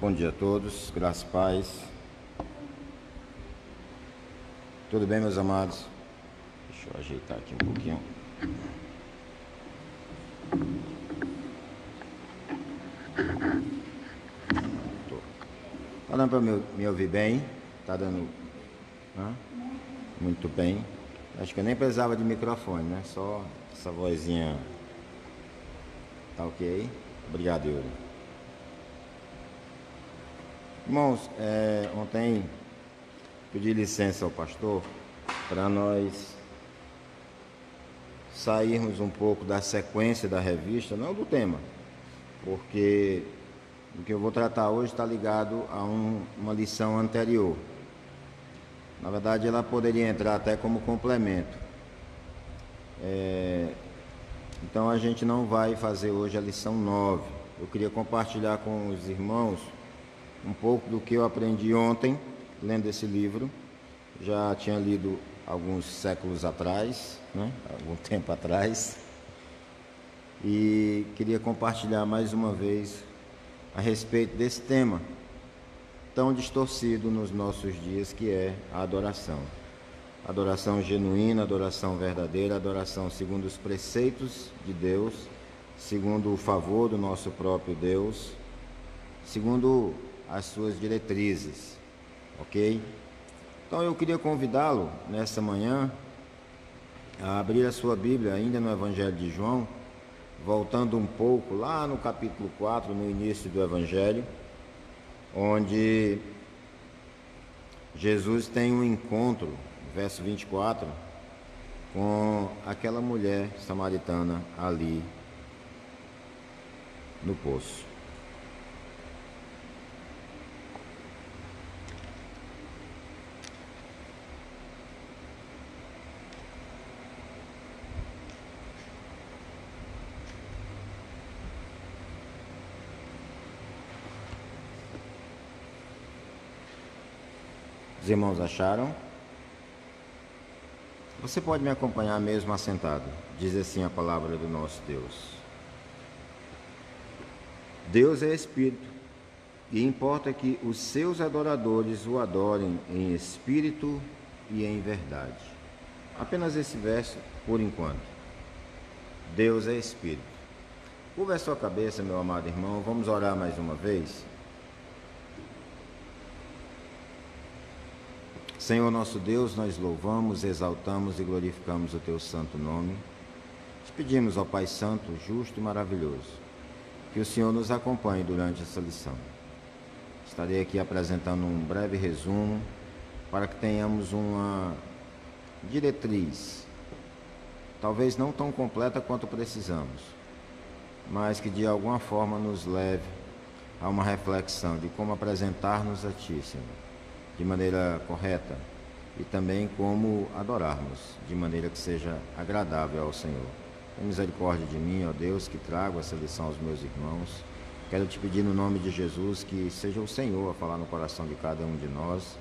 Bom dia a todos, graças e paz. Tudo bem, meus amados? Deixa eu ajeitar aqui um pouquinho. Tá dando para me ouvir bem? Tá dando? Muito bem. Acho que eu nem precisava de microfone, né? Só essa vozinha. Tá ok? Obrigado, Yuri. Irmãos, ontem pedi licença ao pastor para nós sairmos um pouco da sequência da revista, não do tema, porque o que eu vou tratar hoje está ligado a uma lição anterior. Na verdade, ela poderia entrar até como complemento. Então, a gente não vai fazer hoje a lição 9. Eu queria compartilhar com os irmãos um pouco do que eu aprendi ontem, lendo esse livro. Já tinha lido alguns séculos atrás, né? Algum tempo atrás. E queria compartilhar mais uma vez a respeito desse tema tão distorcido nos nossos dias, que é a adoração. Adoração genuína, adoração verdadeira, adoração segundo os preceitos de Deus, segundo o favor do nosso próprio Deus, segundo as suas diretrizes, ok? Então eu queria convidá-lo nessa manhã a abrir a sua Bíblia ainda no Evangelho de João, voltando um pouco lá no capítulo 4, no início do Evangelho, onde Jesus tem um encontro, verso 24, com aquela mulher samaritana ali no poço. Os irmãos acharam? Você pode me acompanhar mesmo assentado. Diz assim a palavra do nosso Deus. Deus é Espírito, e importa que os seus adoradores o adorem em espírito e em verdade. Apenas esse verso por enquanto. Deus é Espírito. Curva a sua cabeça, meu amado irmão. Vamos orar mais uma vez. Senhor nosso Deus, nós louvamos, exaltamos e glorificamos o Teu santo nome. Te pedimos, ó Pai Santo, justo e maravilhoso, que o Senhor nos acompanhe durante essa lição. Estarei aqui apresentando um breve resumo para que tenhamos uma diretriz, talvez não tão completa quanto precisamos, mas que de alguma forma nos leve a uma reflexão de como apresentar-nos a Ti, Senhor, de maneira correta, e também como adorarmos de maneira que seja agradável ao Senhor. Tenha misericórdia de mim, ó Deus, que trago essa lição aos meus irmãos. Quero te pedir no nome de Jesus que seja o Senhor a falar no coração de cada um de nós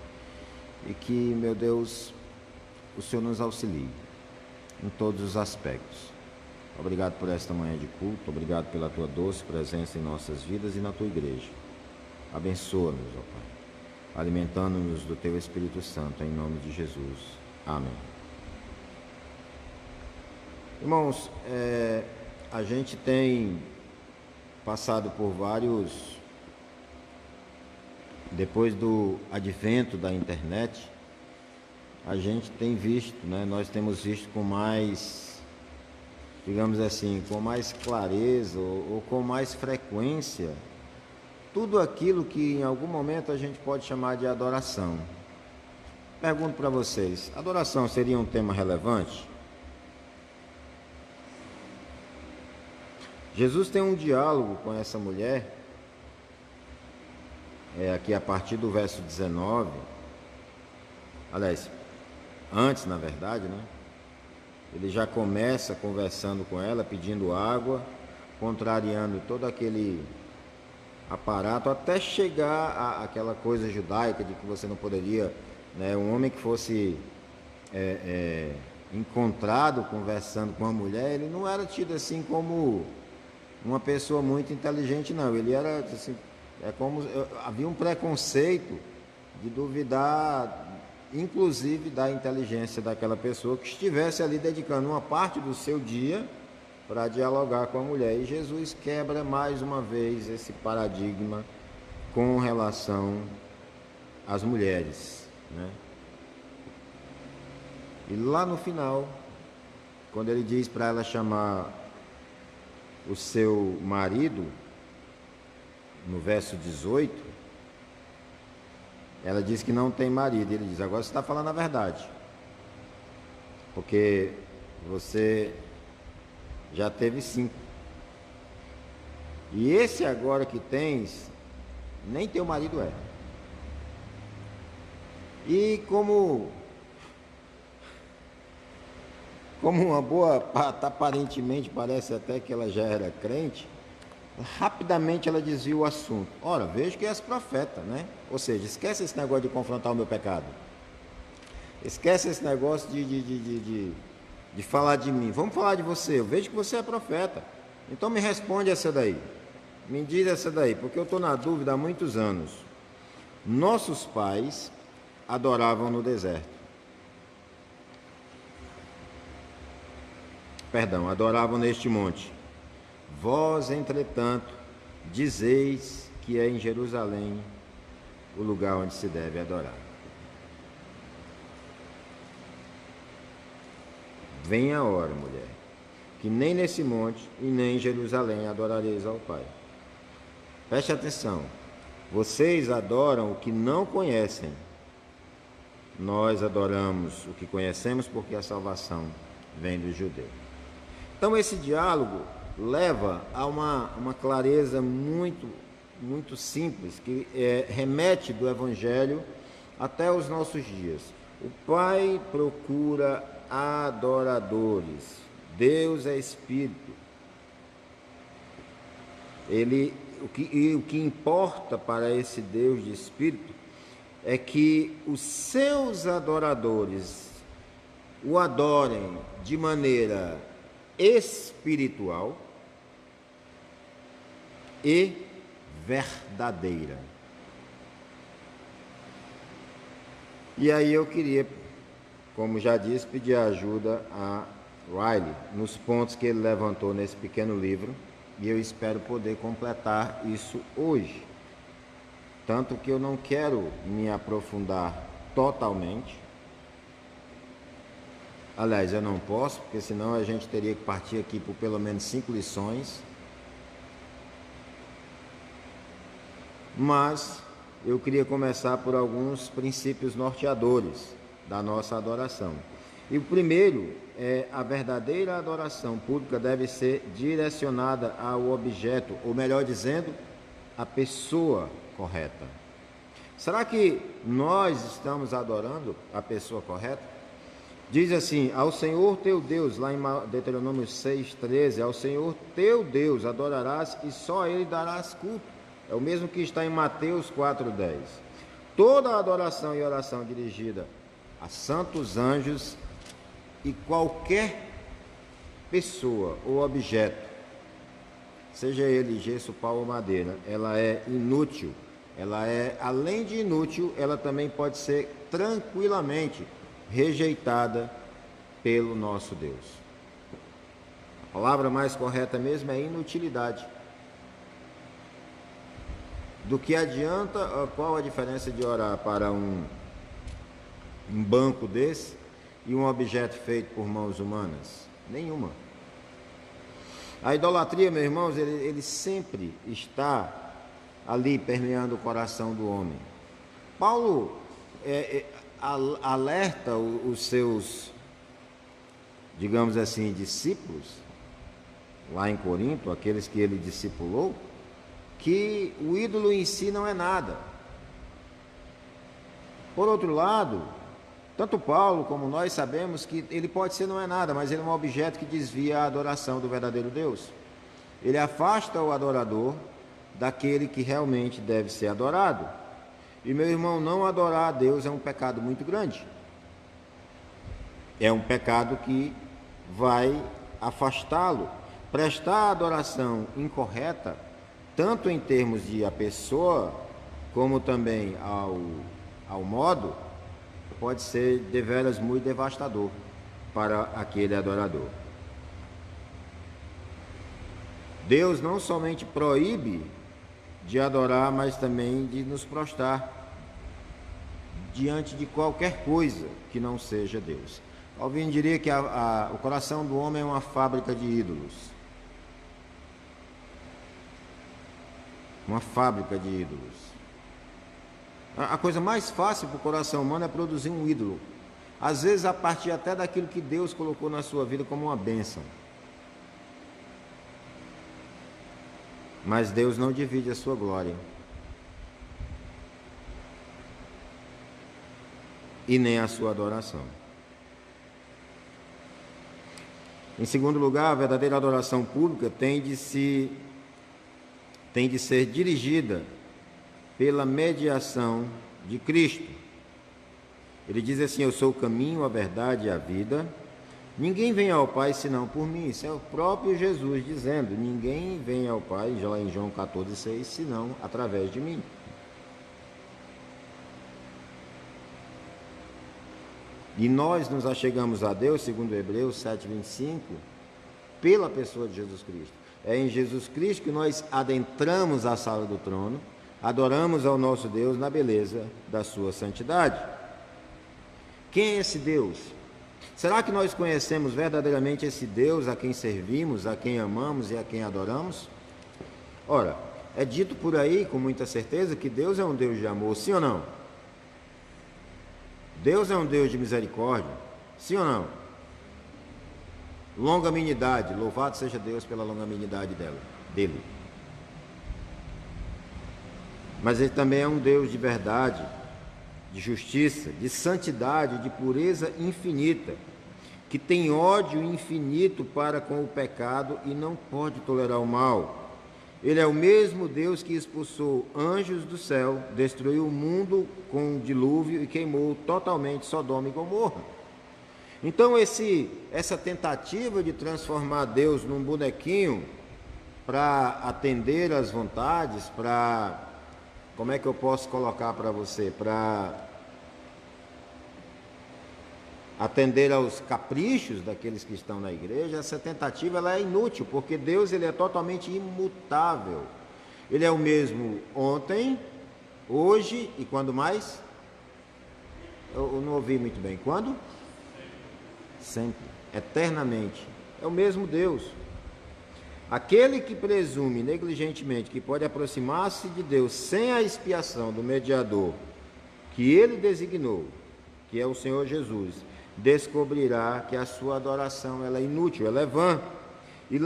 e que, meu Deus, o Senhor nos auxilie em todos os aspectos. Obrigado por esta manhã de culto, obrigado pela tua doce presença em nossas vidas e na tua igreja. Abençoa-nos, ó Pai, alimentando-nos do Teu Espírito Santo, em nome de Jesus. Amém. Irmãos, a gente tem passado por depois do advento da internet, a gente tem visto, né? Nós temos visto com mais, digamos assim, com mais clareza ou com mais frequência, tudo aquilo que em algum momento a gente pode chamar de adoração. Pergunto para vocês, adoração seria um tema relevante? Jesus tem um diálogo com essa mulher, aqui a partir do verso 19, aliás, antes na verdade, né? Ele já começa conversando com ela, pedindo água, contrariando todo aquele aparato, até chegar àquela coisa judaica de que você não poderia, né, um homem que fosse encontrado conversando com uma mulher, ele não era tido assim como uma pessoa muito inteligente, não. Ele era assim, Havia um preconceito de duvidar, inclusive, da inteligência daquela pessoa que estivesse ali dedicando uma parte do seu dia para dialogar com a mulher. E Jesus quebra mais uma vez esse paradigma com relação às mulheres, né? E lá no final, quando ele diz para ela chamar o seu marido, no verso 18, ela diz que não tem marido. Ele diz: agora você está falando a verdade, porque você já teve 5. E esse agora que tens, nem teu marido é. E como uma boa, aparentemente parece até que ela já era crente, rapidamente ela desvia o assunto. Ora, vejo que és profeta, né? Ou seja, esquece esse negócio de confrontar o meu pecado. Esquece esse negócio de falar de mim. Vamos falar de você. Eu vejo que você é profeta. Então me responde essa daí. Me diz essa daí, porque eu estou na dúvida há muitos anos. Nossos pais adoravam no deserto. Adoravam neste monte. Vós, entretanto, dizeis que é em Jerusalém o lugar onde se deve adorar. Vem a hora, mulher, que nem nesse monte e nem em Jerusalém adorareis ao Pai. Preste atenção. Vocês adoram o que não conhecem. Nós adoramos o que conhecemos, porque a salvação vem do judeu. Então esse diálogo leva a uma clareza muito simples, que remete do Evangelho até os nossos dias. O Pai procura adoradores. Deus é Espírito. O que importa para esse Deus de Espírito é que os seus adoradores o adorem de maneira espiritual e verdadeira. E aí eu queria, como já disse, pedir ajuda a Riley nos pontos que ele levantou nesse pequeno livro, e eu espero poder completar isso hoje. Tanto que eu não quero me aprofundar totalmente. Aliás, eu não posso, porque senão a gente teria que partir aqui por pelo menos 5 lições. Mas eu queria começar por alguns princípios norteadores da nossa adoração. E o primeiro é: a verdadeira adoração pública deve ser direcionada ao objeto, ou melhor dizendo, à pessoa correta. Será que nós estamos adorando a pessoa correta? Diz assim: ao Senhor teu Deus, lá em Deuteronômio 6,13, ao Senhor teu Deus adorarás e só a Ele darás culto. É o mesmo que está em Mateus 4,10. Toda adoração e oração dirigida a santos anjos e qualquer pessoa ou objeto, seja ele gesso, pau ou madeira, ela é inútil. Ela é, além de inútil, ela também pode ser tranquilamente rejeitada pelo nosso Deus. A palavra mais correta mesmo é inutilidade. Do que adianta, qual a diferença de orar para um banco desse e um objeto feito por mãos humanas? Nenhuma. A idolatria, meus irmãos, ele sempre está ali permeando o coração do homem. Paulo alerta os seus, digamos assim, discípulos, lá em Corinto, aqueles que ele discipulou, que o ídolo em si não é nada. Por outro lado, tanto Paulo como nós sabemos que ele pode ser não é nada, mas ele é um objeto que desvia a adoração do verdadeiro Deus. Ele afasta o adorador daquele que realmente deve ser adorado. E, meu irmão, não adorar a Deus é um pecado muito grande. É um pecado que vai afastá-lo. Prestar adoração incorreta tanto em termos de a pessoa, como também ao modo, pode ser deveras muito devastador para aquele adorador. Deus não somente proíbe de adorar, mas também de nos prostrar diante de qualquer coisa que não seja Deus. Alguém diria que o coração do homem é uma fábrica de ídolos. Uma fábrica de ídolos. A coisa mais fácil para o coração humano é produzir um ídolo. Às vezes a partir até daquilo que Deus colocou na sua vida como uma bênção. Mas Deus não divide a sua glória. E nem a sua adoração. Em segundo lugar, a verdadeira adoração pública tem de ser dirigida pela mediação de Cristo. Ele diz assim: eu sou o caminho, a verdade e a vida. Ninguém vem ao Pai senão por mim. Isso é o próprio Jesus dizendo: ninguém vem ao Pai, já lá em João 14,6, senão através de mim. E nós nos achegamos a Deus, segundo Hebreus 7,25, pela pessoa de Jesus Cristo. É em Jesus Cristo que nós adentramos a sala do trono, adoramos ao nosso Deus na beleza da sua santidade. Quem é esse Deus? Será que nós conhecemos verdadeiramente esse Deus a quem servimos, a quem amamos e a quem adoramos? Ora, é dito por aí com muita certeza que Deus é um Deus de amor, sim ou não? Deus é um Deus de misericórdia, sim ou não? Longanimidade, louvado seja Deus pela longanimidade dele. Mas Ele também é um Deus de verdade, de justiça, de santidade, de pureza infinita, que tem ódio infinito para com o pecado e não pode tolerar o mal. Ele é o mesmo Deus que expulsou anjos do céu, destruiu o mundo com um dilúvio e queimou totalmente Sodoma e Gomorra. Então essa tentativa de transformar Deus num bonequinho para atender às vontades, como é que eu posso colocar para você? Para atender aos caprichos daqueles que estão na igreja, essa tentativa ela é inútil, porque Deus ele é totalmente imutável. Ele é o mesmo ontem, hoje e quando mais? Eu não ouvi muito bem. Quando? Sempre, eternamente. É o mesmo Deus. Aquele que presume negligentemente que pode aproximar-se de Deus sem a expiação do mediador que ele designou, que é o Senhor Jesus, descobrirá que a sua adoração ela é inútil, ela é vã. E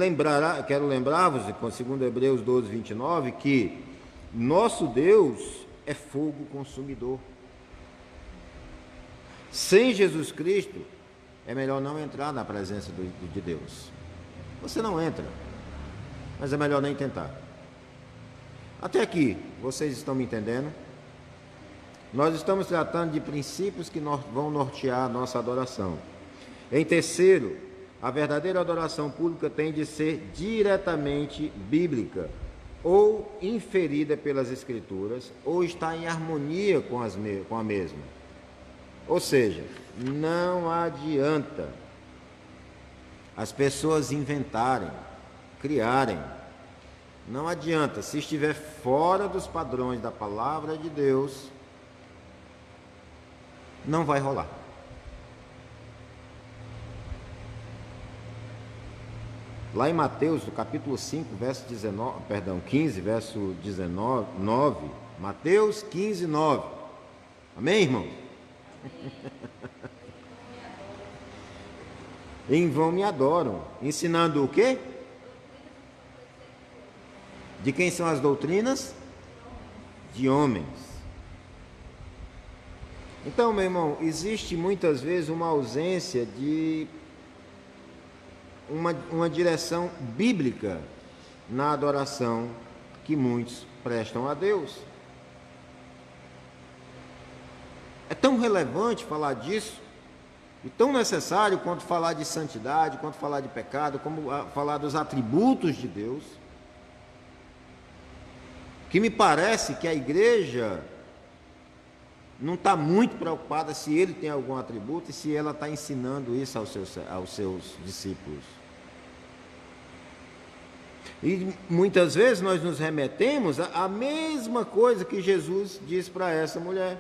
quero lembrar-vos, segundo Hebreus 12:29, que nosso Deus é fogo consumidor. Sem Jesus Cristo, é melhor não entrar na presença de Deus. Você não entra, mas é melhor nem tentar. Até aqui, vocês estão me entendendo? Nós estamos tratando de princípios que vão nortear a nossa adoração. Em terceiro, a verdadeira adoração pública tem de ser diretamente bíblica, ou inferida pelas Escrituras, ou está em harmonia com a mesma. Ou seja, não adianta as pessoas inventarem, criarem. Não adianta, se estiver fora dos padrões da palavra de Deus, não vai rolar. Lá em Mateus, no capítulo 5, verso 15, verso 19, Mateus 15, 9. Amém, irmão? Em vão me adoram, ensinando o quê? De quem são as doutrinas? De homens. Então, meu irmão, existe muitas vezes uma ausência de uma direção bíblica na adoração que muitos prestam a Deus. É tão relevante falar disso, e tão necessário quanto falar de santidade, quanto falar de pecado, como falar dos atributos de Deus. Que me parece que a igreja não está muito preocupada se ele tem algum atributo e se ela está ensinando isso aos seus discípulos. E muitas vezes nós nos remetemos à mesma coisa que Jesus disse para essa mulher.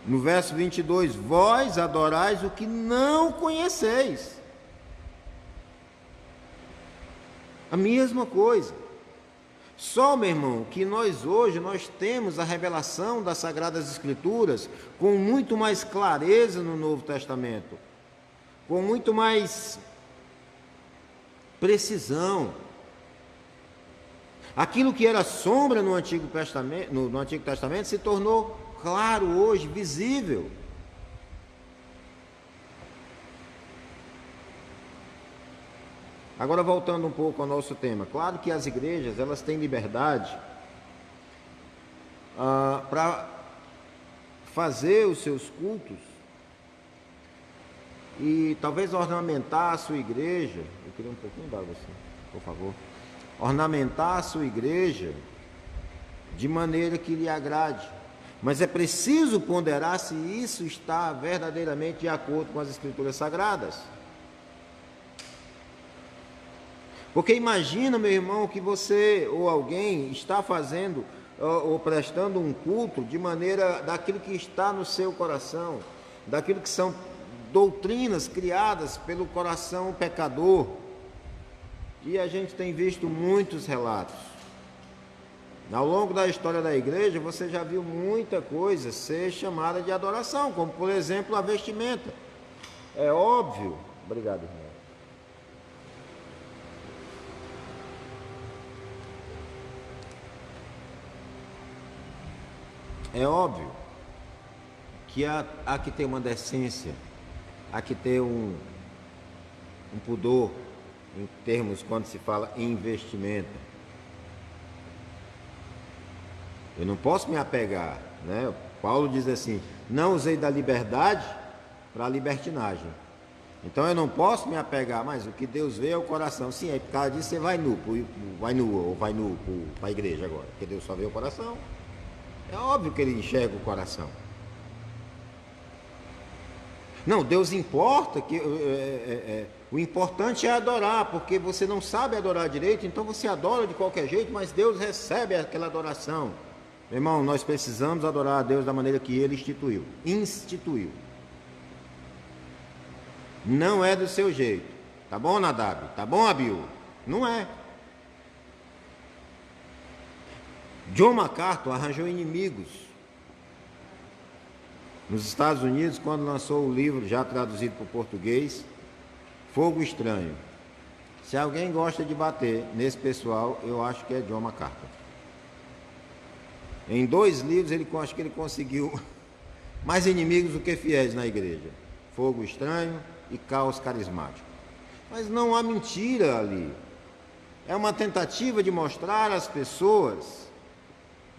No verso 22, vós adorais o que não conheceis. A mesma coisa. Só, meu irmão, que hoje nós temos a revelação das Sagradas Escrituras com muito mais clareza no Novo Testamento, com muito mais precisão. Aquilo que era sombra no Antigo Testamento se tornou claro hoje, visível. Agora, voltando um pouco ao nosso tema, claro que as igrejas, elas têm liberdade para fazer os seus cultos e talvez ornamentar a sua igreja. Eu queria um pouquinho d'água assim, por favor. Ornamentar a sua igreja de maneira que lhe agrade. Mas é preciso ponderar se isso está verdadeiramente de acordo com as Escrituras Sagradas. Porque imagina, meu irmão, que você ou alguém está fazendo ou prestando um culto de maneira daquilo que está no seu coração, daquilo que são doutrinas criadas pelo coração pecador. E a gente tem visto muitos relatos. Ao longo da história da igreja, você já viu muita coisa ser chamada de adoração, como por exemplo a vestimenta. É óbvio. Obrigado, irmão. É óbvio que há que ter uma decência, há que ter um pudor, em termos quando se fala em investimento. Eu não posso me apegar, né? Paulo diz assim, não usei da liberdade para a libertinagem. Então eu não posso me apegar, mas o que Deus vê é o coração. Sim, aí por causa disso você vai nu para a igreja agora, porque Deus só vê o coração. É óbvio que ele enxerga o coração. Não, Deus importa, o importante é adorar, porque você não sabe adorar direito, então você adora de qualquer jeito, mas Deus recebe aquela adoração. Meu irmão, nós precisamos adorar a Deus da maneira que Ele instituiu. Não é do seu jeito. Tá bom, Nadab? Tá bom, Abiú? Não é. John MacArthur arranjou inimigos nos Estados Unidos quando lançou o livro, já traduzido para o português, Fogo Estranho. Se alguém gosta de bater nesse pessoal, eu acho que é John MacArthur. Em 2 livros, acho que ele conseguiu mais inimigos do que fiéis na igreja. Fogo Estranho e Caos Carismático. Mas não há mentira ali. É uma tentativa de mostrar às pessoas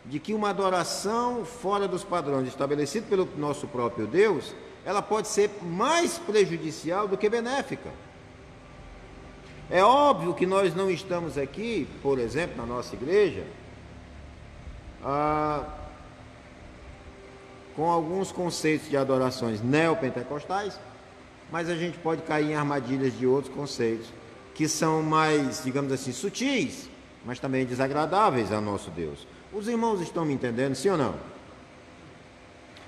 de que uma adoração fora dos padrões estabelecidos pelo nosso próprio Deus, ela pode ser mais prejudicial do que benéfica. É óbvio que nós não estamos aqui, por exemplo, na nossa igreja, com alguns conceitos de adorações neopentecostais, mas a gente pode cair em armadilhas de outros conceitos que são mais, digamos assim, sutis, mas também desagradáveis ao nosso Deus. Os irmãos estão me entendendo, sim ou não?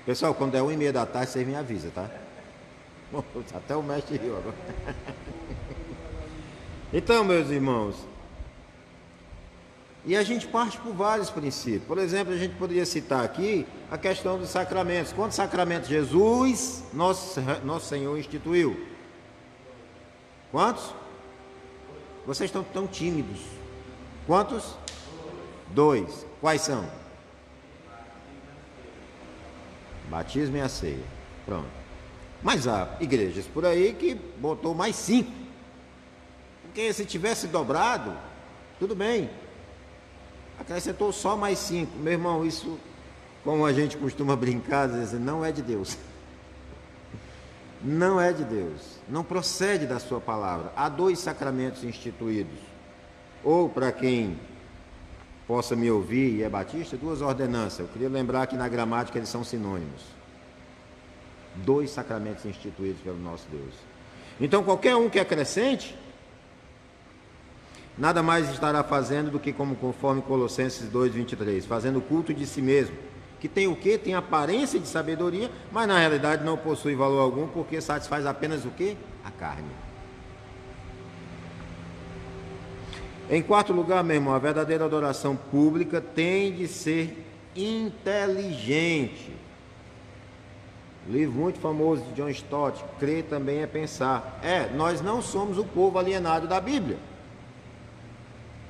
Pessoal, quando é 1h30 da tarde, vocês me avisam, tá? Até o mestre riu agora. Então, meus irmãos, e a gente parte por vários princípios. Por exemplo, a gente poderia citar aqui a questão dos sacramentos. Quantos sacramentos Jesus, nosso Senhor, instituiu? Quantos? Vocês estão tão tímidos. Quantos? 2. Quais são? Batismo e a ceia. Pronto. Mas há igrejas por aí que botou mais 5. Porque se tivesse dobrado, tudo bem. Acrescentou só mais 5. Meu irmão, isso, como a gente costuma brincar, dizer, não é de Deus. Não é de Deus. Não procede da sua palavra. Há 2 sacramentos instituídos. Ou para quem possa me ouvir e é batista, 2 ordenanças. Eu queria lembrar que na gramática eles são sinônimos. 2 sacramentos instituídos pelo nosso Deus. Então qualquer um que acrescente, nada mais estará fazendo do que como conforme Colossenses 2:23, fazendo culto de si mesmo, que tem o quê? Tem aparência de sabedoria, mas na realidade não possui valor algum, porque satisfaz apenas o quê? A carne. Em quarto lugar, meu irmão, a verdadeira adoração pública tem de ser inteligente. Livro muito famoso de John Stott, crer também é pensar. Nós não somos o povo alienado da Bíblia.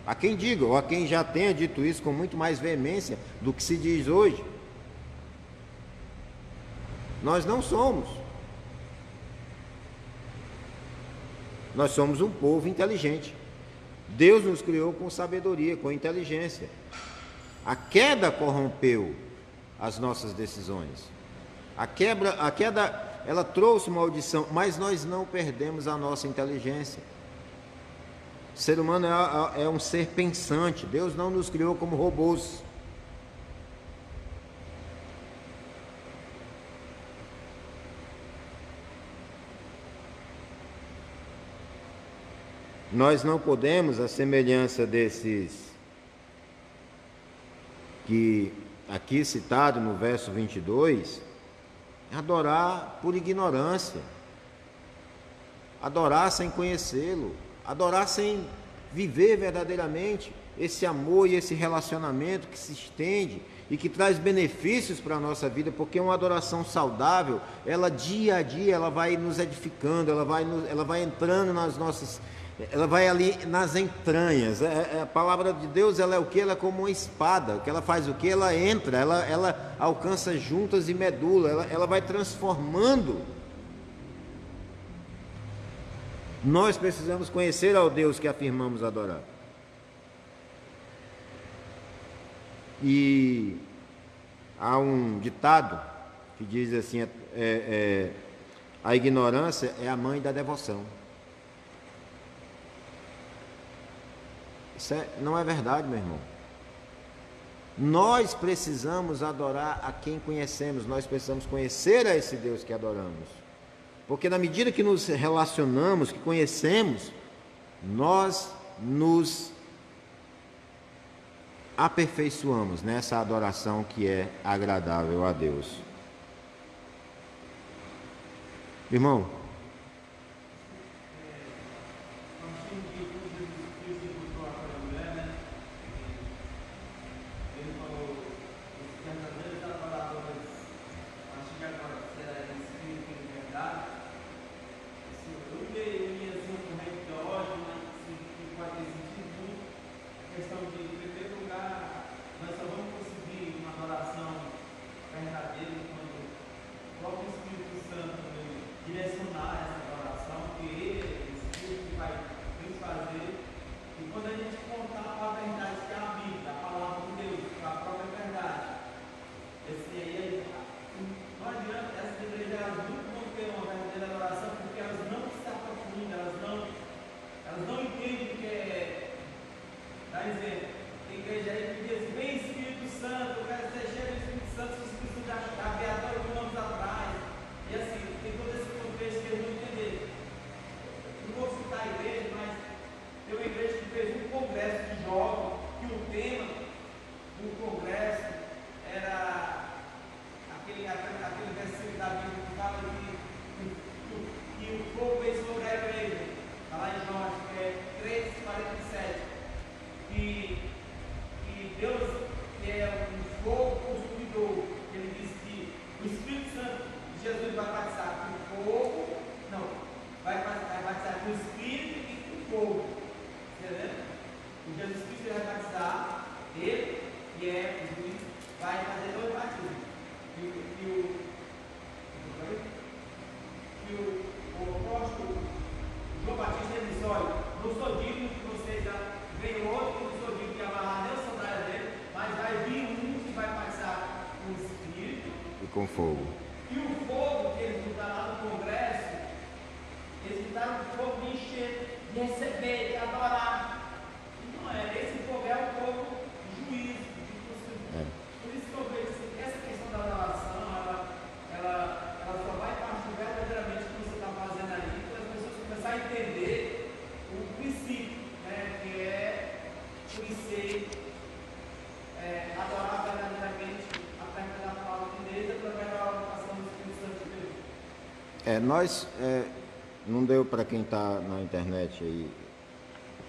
Há quem diga, ou há quem já tenha dito isso com muito mais veemência do que se diz hoje. Nós não somos. Nós somos um povo inteligente. Deus nos criou com sabedoria, com inteligência. A queda corrompeu as nossas decisões. A queda, ela trouxe maldição, mas nós não perdemos a nossa inteligência. O ser humano é um ser pensante. Deus não nos criou como robôs. Nós não podemos, à semelhança desses que aqui citado no verso 22, adorar por ignorância, adorar sem conhecê-lo, adorar sem viver verdadeiramente esse amor e esse relacionamento que se estende e que traz benefícios para a nossa vida, porque uma adoração saudável, ela dia a dia, ela vai nos edificando, ela vai entrando nas nossas, ela vai ali nas entranhas. A palavra de Deus, ela é o que? Ela é como uma espada, que ela faz o que? Ela entra, ela alcança juntas e medula, ela vai transformando. Nós precisamos conhecer ao Deus que afirmamos adorar. E há um ditado que diz assim, a ignorância é a mãe da devoção. Isso não é verdade, meu irmão. Nós precisamos adorar a quem conhecemos, nós precisamos conhecer a esse Deus que adoramos. Porque na medida que nos relacionamos, que conhecemos, nós nos aperfeiçoamos nessa adoração que é agradável a Deus. Irmão, com fogo. E o fogo que eles botaram lá no Congresso, eles botaram o fogo de encher, de receber, de adorar. E não é, esse fogo é o fogo a entender o princípio, né, que é conhecer, adorar verdadeiramente através da palavra de Deus, através da oração do Espírito Santo de Deus. Nós, não deu para quem está na internet aí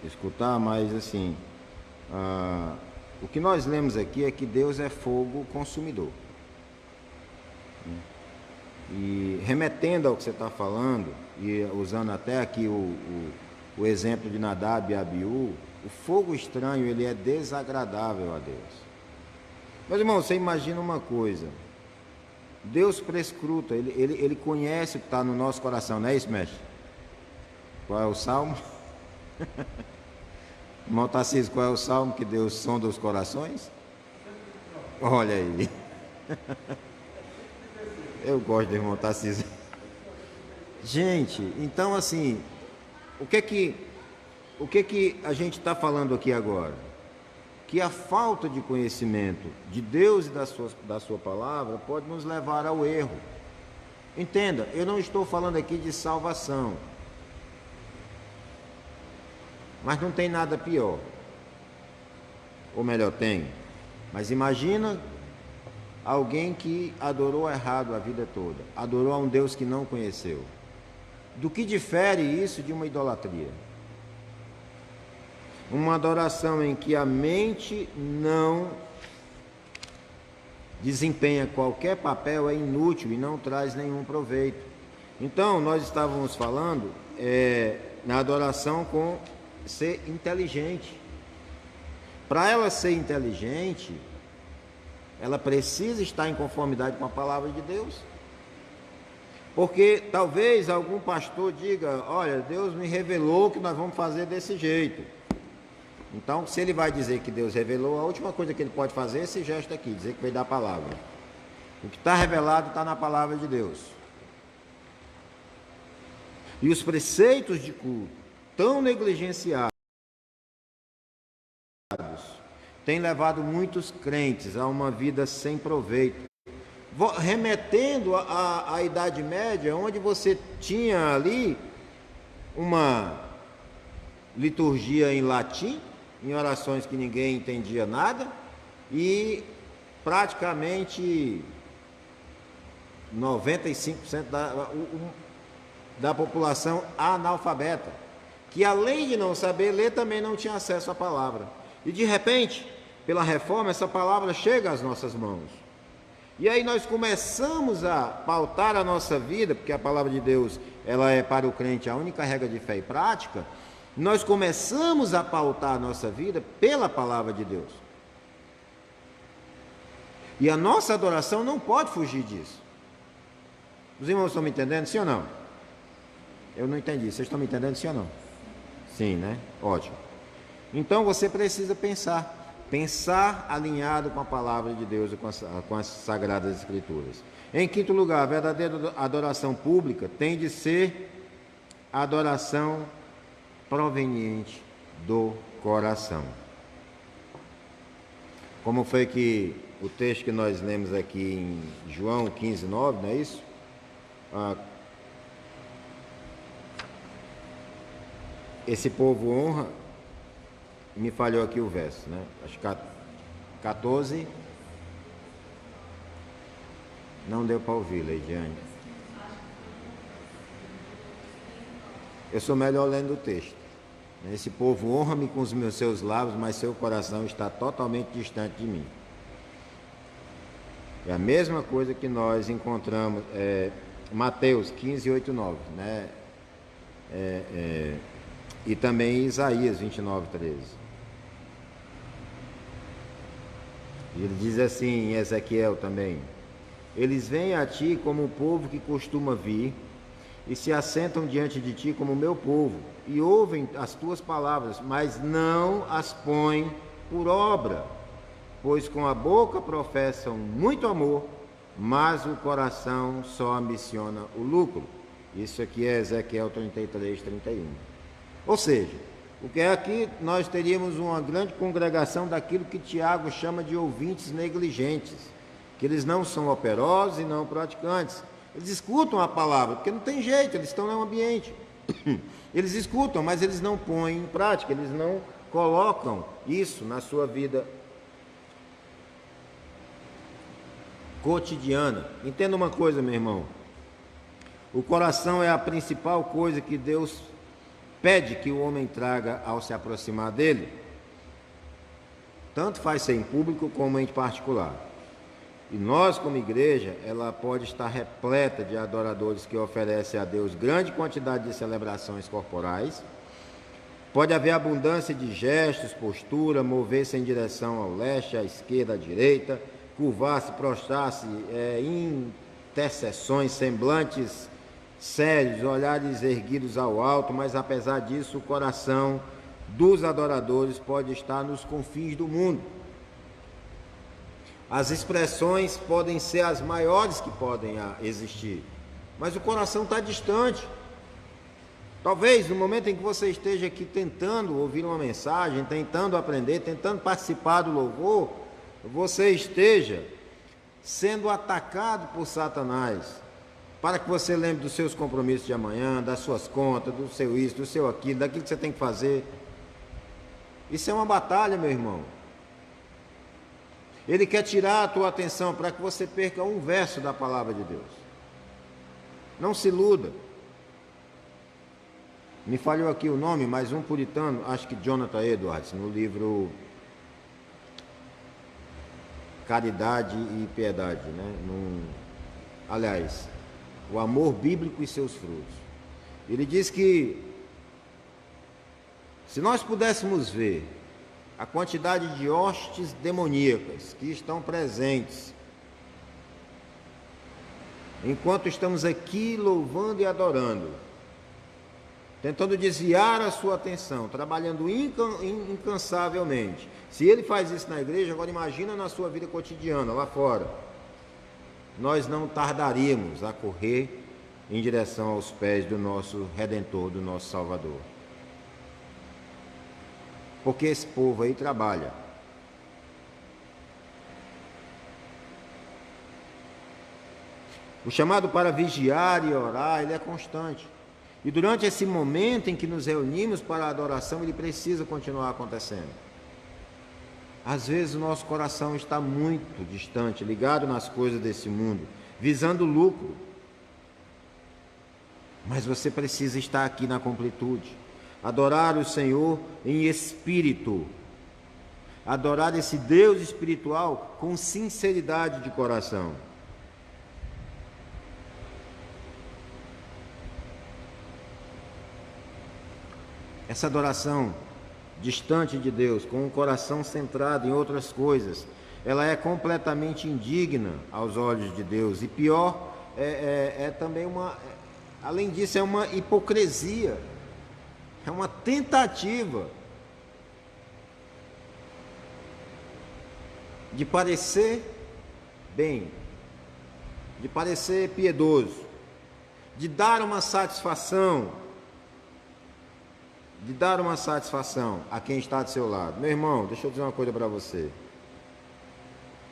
escutar, mas assim, o que nós lemos aqui é que Deus é fogo consumidor. E remetendo ao que você está falando, e usando até aqui o exemplo de Nadab e Abiú, o fogo estranho, ele é desagradável a Deus. Mas, irmão, você imagina uma coisa, Deus prescruta, ele conhece o que está no nosso coração, não é isso, mestre? Qual é o salmo? Irmão Tarcísio, qual é o salmo que Deus sonda os corações? Olha aí. Eu gosto do irmão Tarcísio. Gente, então assim, o que que a gente está falando aqui agora? Que a falta de conhecimento de Deus e da sua palavra pode nos levar ao erro. Entenda, eu não estou falando aqui de salvação. Mas não tem nada pior. Ou melhor, tem. Mas imagina alguém que adorou errado a vida toda, adorou a um Deus que não conheceu. Do que difere isso de uma idolatria? Uma adoração em que a mente não desempenha qualquer papel é inútil e não traz nenhum proveito. Então, nós estávamos falando na adoração com ser inteligente. Para ela ser inteligente, ela precisa estar em conformidade com a palavra de Deus. Porque talvez algum pastor diga, olha, Deus me revelou que nós vamos fazer desse jeito. Então, se ele vai dizer que Deus revelou, a última coisa que ele pode fazer é esse gesto aqui, dizer que veio da palavra. O que está revelado está na palavra de Deus. E os preceitos de culto, tão negligenciados, têm levado muitos crentes a uma vida sem proveito. Remetendo à Idade Média, onde você tinha ali uma liturgia em latim, em orações que ninguém entendia nada, e praticamente 95% da população analfabeta, que além de não saber ler, também não tinha acesso à palavra. E de repente, pela reforma, essa palavra chega às nossas mãos. E aí nós começamos a pautar a nossa vida, porque a palavra de Deus, ela é para o crente a única regra de fé e prática. Nós começamos a pautar a nossa vida pela palavra de Deus. E a nossa adoração não pode fugir disso. Os irmãos estão me entendendo, sim ou não? Eu não entendi, vocês estão me entendendo, sim ou não? Sim, né? Ótimo. Então você precisa pensar alinhado com a palavra de Deus e com as sagradas escrituras. Em quinto lugar, a verdadeira adoração pública tem de ser a adoração proveniente do coração. Como foi que o texto que nós lemos aqui em João 15:9, não é isso? Esse povo honra, me falhou aqui o verso, né? Acho que 14, não deu para ouvir, Leidiane. Eu sou melhor lendo o texto. Esse povo honra-me com os seus lábios, mas seu coração está totalmente distante de mim. É a mesma coisa que nós encontramos, Mateus 15:8-9, né? E também Isaías 29:13. Ele diz assim em Ezequiel também: eles vêm a ti como o povo que costuma vir, e se assentam diante de ti como o meu povo, e ouvem as tuas palavras, mas não as põem por obra, pois com a boca professam muito amor, mas o coração só ambiciona o lucro. Isso aqui é Ezequiel 33:31. Ou seja, o que é aqui nós teríamos uma grande congregação daquilo que Tiago chama de ouvintes negligentes, que eles não são operosos e não praticantes. Eles escutam a palavra, porque não tem jeito, eles estão no ambiente. Eles escutam, mas eles não põem em prática, eles não colocam isso na sua vida cotidiana. Entenda uma coisa, meu irmão. O coração é a principal coisa que Deus pede que o homem traga ao se aproximar dele. Tanto faz ser em público como em particular. E nós, como igreja, ela pode estar repleta de adoradores que oferecem a Deus grande quantidade de celebrações corporais. Pode haver abundância de gestos, postura, mover-se em direção ao leste, à esquerda, à direita, curvar-se, prostrar-se, intercessões, semblantes sérios, olhares erguidos ao alto, mas apesar disso, o coração dos adoradores pode estar nos confins do mundo. As expressões podem ser as maiores que podem existir, mas o coração está distante. Talvez no momento em que você esteja aqui tentando ouvir uma mensagem, tentando aprender, tentando participar do louvor, você esteja sendo atacado por Satanás, para que você lembre dos seus compromissos de amanhã, das suas contas, do seu isso, do seu aquilo, daquilo que você tem que fazer. Isso é uma batalha, meu irmão. Ele quer tirar a tua atenção para que você perca um verso da palavra de Deus. Não se iluda. Me falhou aqui o nome, mas um puritano, acho que Jonathan Edwards, no livro Caridade e Piedade, né? Aliás, o amor bíblico e seus frutos. Ele diz que se nós pudéssemos ver a quantidade de hostes demoníacas que estão presentes enquanto estamos aqui louvando e adorando, tentando desviar a sua atenção, trabalhando incansavelmente. Se ele faz isso na igreja, agora imagina na sua vida cotidiana, lá fora. Nós não tardaríamos a correr em direção aos pés do nosso Redentor, do nosso Salvador. Porque esse povo aí trabalha. O chamado para vigiar e orar, ele é constante. E durante esse momento em que nos reunimos para a adoração, ele precisa continuar acontecendo. Às vezes o nosso coração está muito distante, ligado nas coisas desse mundo, visando lucro. Mas você precisa estar aqui na completude. Adorar o Senhor em espírito. Adorar esse Deus espiritual com sinceridade de coração. Essa adoração distante de Deus, com o coração centrado em outras coisas, ela é completamente indigna aos olhos de Deus. E pior, também além disso, é uma hipocrisia, é uma tentativa de parecer bem, de parecer piedoso, de dar uma satisfação, a quem está do seu lado. Meu irmão, deixa eu dizer uma coisa para você.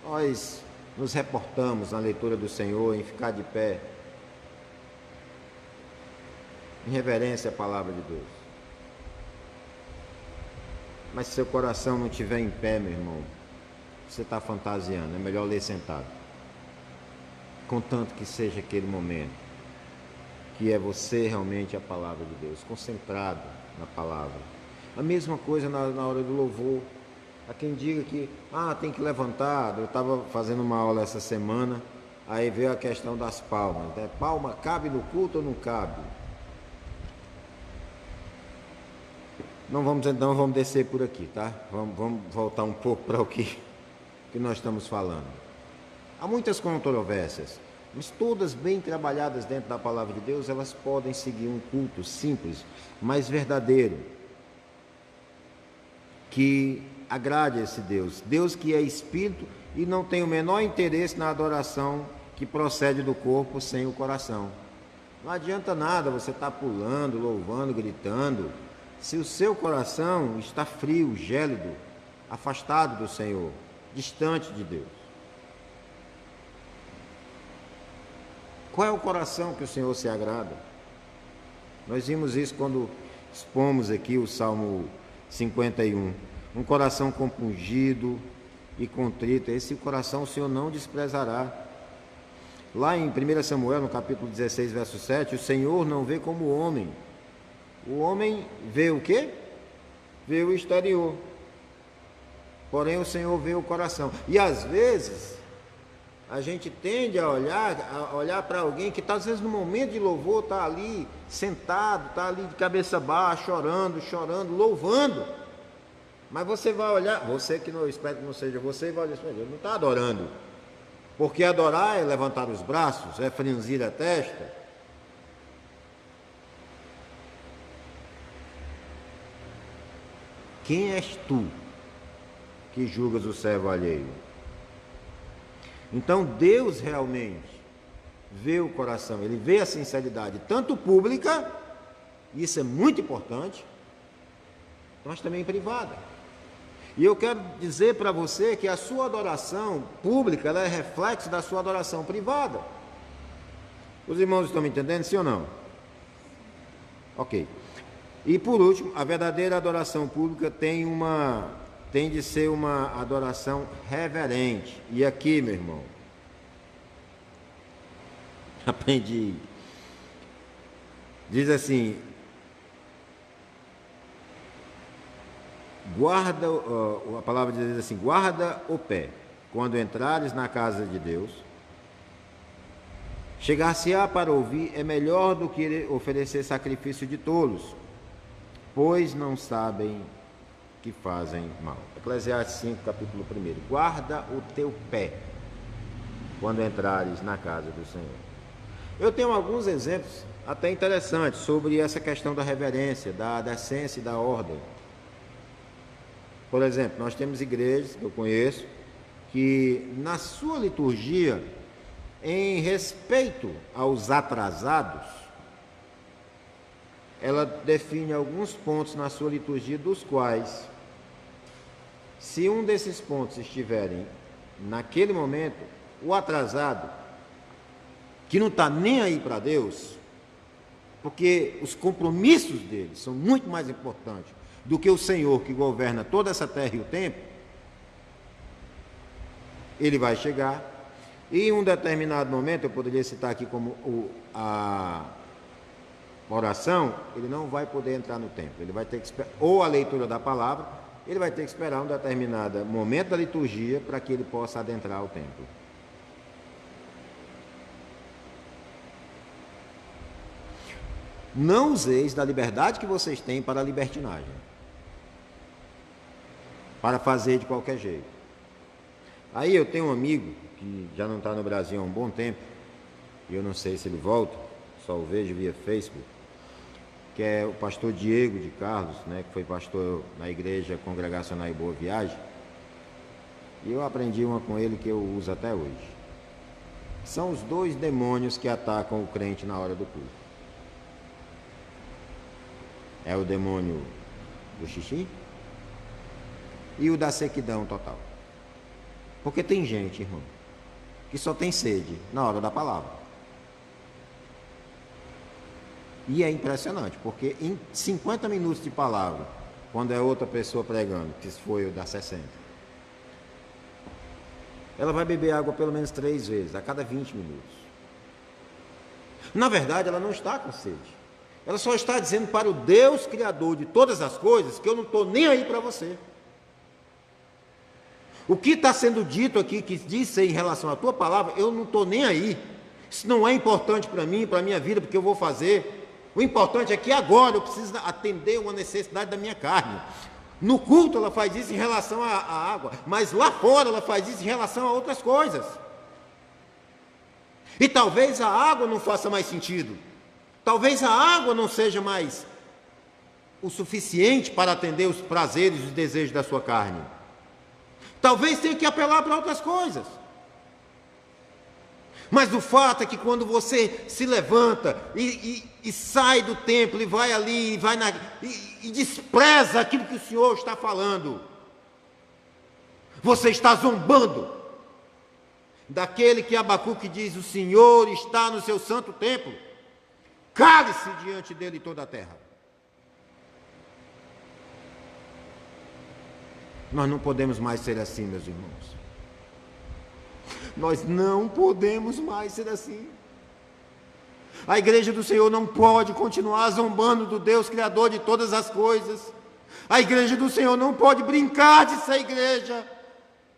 Nós nos reportamos na leitura do Senhor em ficar de pé, em reverência à palavra de Deus. Mas se seu coração não estiver em pé, meu irmão, você está fantasiando. É melhor ler sentado. Contanto que seja aquele momento que é você realmente a palavra de Deus, concentrado na palavra. A mesma coisa na hora do louvor. Há quem diga que tem que levantar. Eu estava fazendo uma aula essa semana, aí veio a questão das palmas, né? Palma cabe no culto ou não cabe? Não vamos descer por aqui, tá? Vamos voltar um pouco para o que nós estamos falando. Há muitas controvérsias, mas todas bem trabalhadas dentro da palavra de Deus, elas podem seguir um culto simples, mas verdadeiro, que agrade a esse Deus. Deus que é espírito e não tem o menor interesse na adoração que procede do corpo sem o coração. Não adianta nada você estar pulando, louvando, gritando, se o seu coração está frio, gélido, afastado do Senhor, distante de Deus. Qual é o coração que o Senhor se agrada? Nós vimos isso quando expomos aqui o Salmo 51. Um coração compungido e contrito, esse coração o Senhor não desprezará. Lá em 1 Samuel, no capítulo 16, verso 7, o Senhor não vê como o homem. O homem vê o quê? Vê o exterior. Porém, o Senhor vê o coração. E às vezes, a gente tende a olhar para alguém que está, às vezes, no momento de louvor, está ali sentado, está ali de cabeça baixa, chorando, louvando. Mas você vai olhar, você que não, espero que não seja você, vai olhar, ele não está adorando. Porque adorar é levantar os braços, é franzir a testa. Quem és tu que julgas o servo alheio? Então Deus realmente vê o coração, Ele vê a sinceridade, tanto pública, isso é muito importante, mas também privada. E eu quero dizer para você que a sua adoração pública, ela é reflexo da sua adoração privada. Os irmãos estão me entendendo, sim ou não? Ok. E por último, a verdadeira adoração pública tem de ser uma adoração reverente. E aqui, meu irmão, aprendi. Diz assim: guarda, a palavra diz assim: guarda o pé quando entrares na casa de Deus. Chegar-se-á para ouvir é melhor do que oferecer sacrifício de tolos, pois não sabem que fazem mal. Eclesiastes 5, capítulo 1. Guarda o teu pé quando entrares na casa do Senhor. Eu tenho alguns exemplos até interessantes sobre essa questão da reverência, da decência e da ordem. Por exemplo, nós temos igrejas que eu conheço que na sua liturgia, em respeito aos atrasados, ela define alguns pontos na sua liturgia, dos quais, se um desses pontos estiverem naquele momento, o atrasado, que não está nem aí para Deus, porque os compromissos dele são muito mais importantes do que o Senhor que governa toda essa terra e o tempo, ele vai chegar, e em um determinado momento, eu poderia citar aqui como a oração, ele não vai poder entrar no templo, ele vai ter que esperar, ou a leitura da palavra, ele vai ter que esperar um determinado momento da liturgia para que ele possa adentrar o templo. Não useis da liberdade que vocês têm para a libertinagem, para fazer de qualquer jeito. Aí eu tenho um amigo que já não está no Brasil há um bom tempo, e eu não sei se ele volta, só o vejo via Facebook, que é o pastor Diego de Carlos, né, que foi pastor na igreja Congregacional e Boa Viagem, e eu aprendi uma com ele que eu uso até hoje. São os dois demônios que atacam o crente na hora do culto. É o demônio do xixi e o da sequidão total. Porque tem gente, irmão, que só tem sede na hora da palavra. E é impressionante, porque em 50 minutos de palavra, quando é outra pessoa pregando, que foi o da 60, ela vai beber água pelo menos 3 vezes, a cada 20 minutos. Na verdade, ela não está com sede. Ela só está dizendo para o Deus Criador de todas as coisas que eu não estou nem aí para você. O que está sendo dito aqui, que diz em relação à tua palavra, eu não estou nem aí. Isso não é importante para mim, para a minha vida, porque eu vou fazer. O importante é que agora eu preciso atender uma necessidade da minha carne. No culto ela faz isso em relação à água, mas lá fora ela faz isso em relação a outras coisas. E talvez a água não faça mais sentido. Talvez a água não seja mais o suficiente para atender os prazeres e os desejos da sua carne. Talvez tenha que apelar para outras coisas. Mas o fato é que quando você se levanta e sai do templo e vai ali e despreza aquilo que o Senhor está falando, você está zombando daquele que Abacuque diz: o Senhor está no seu santo templo. cale-se diante dele toda a terra. Nós não podemos mais ser assim, meus irmãos. Nós não podemos mais ser assim. A igreja do Senhor não pode continuar zombando do Deus Criador de todas as coisas. A igreja do Senhor não pode brincar de ser igreja.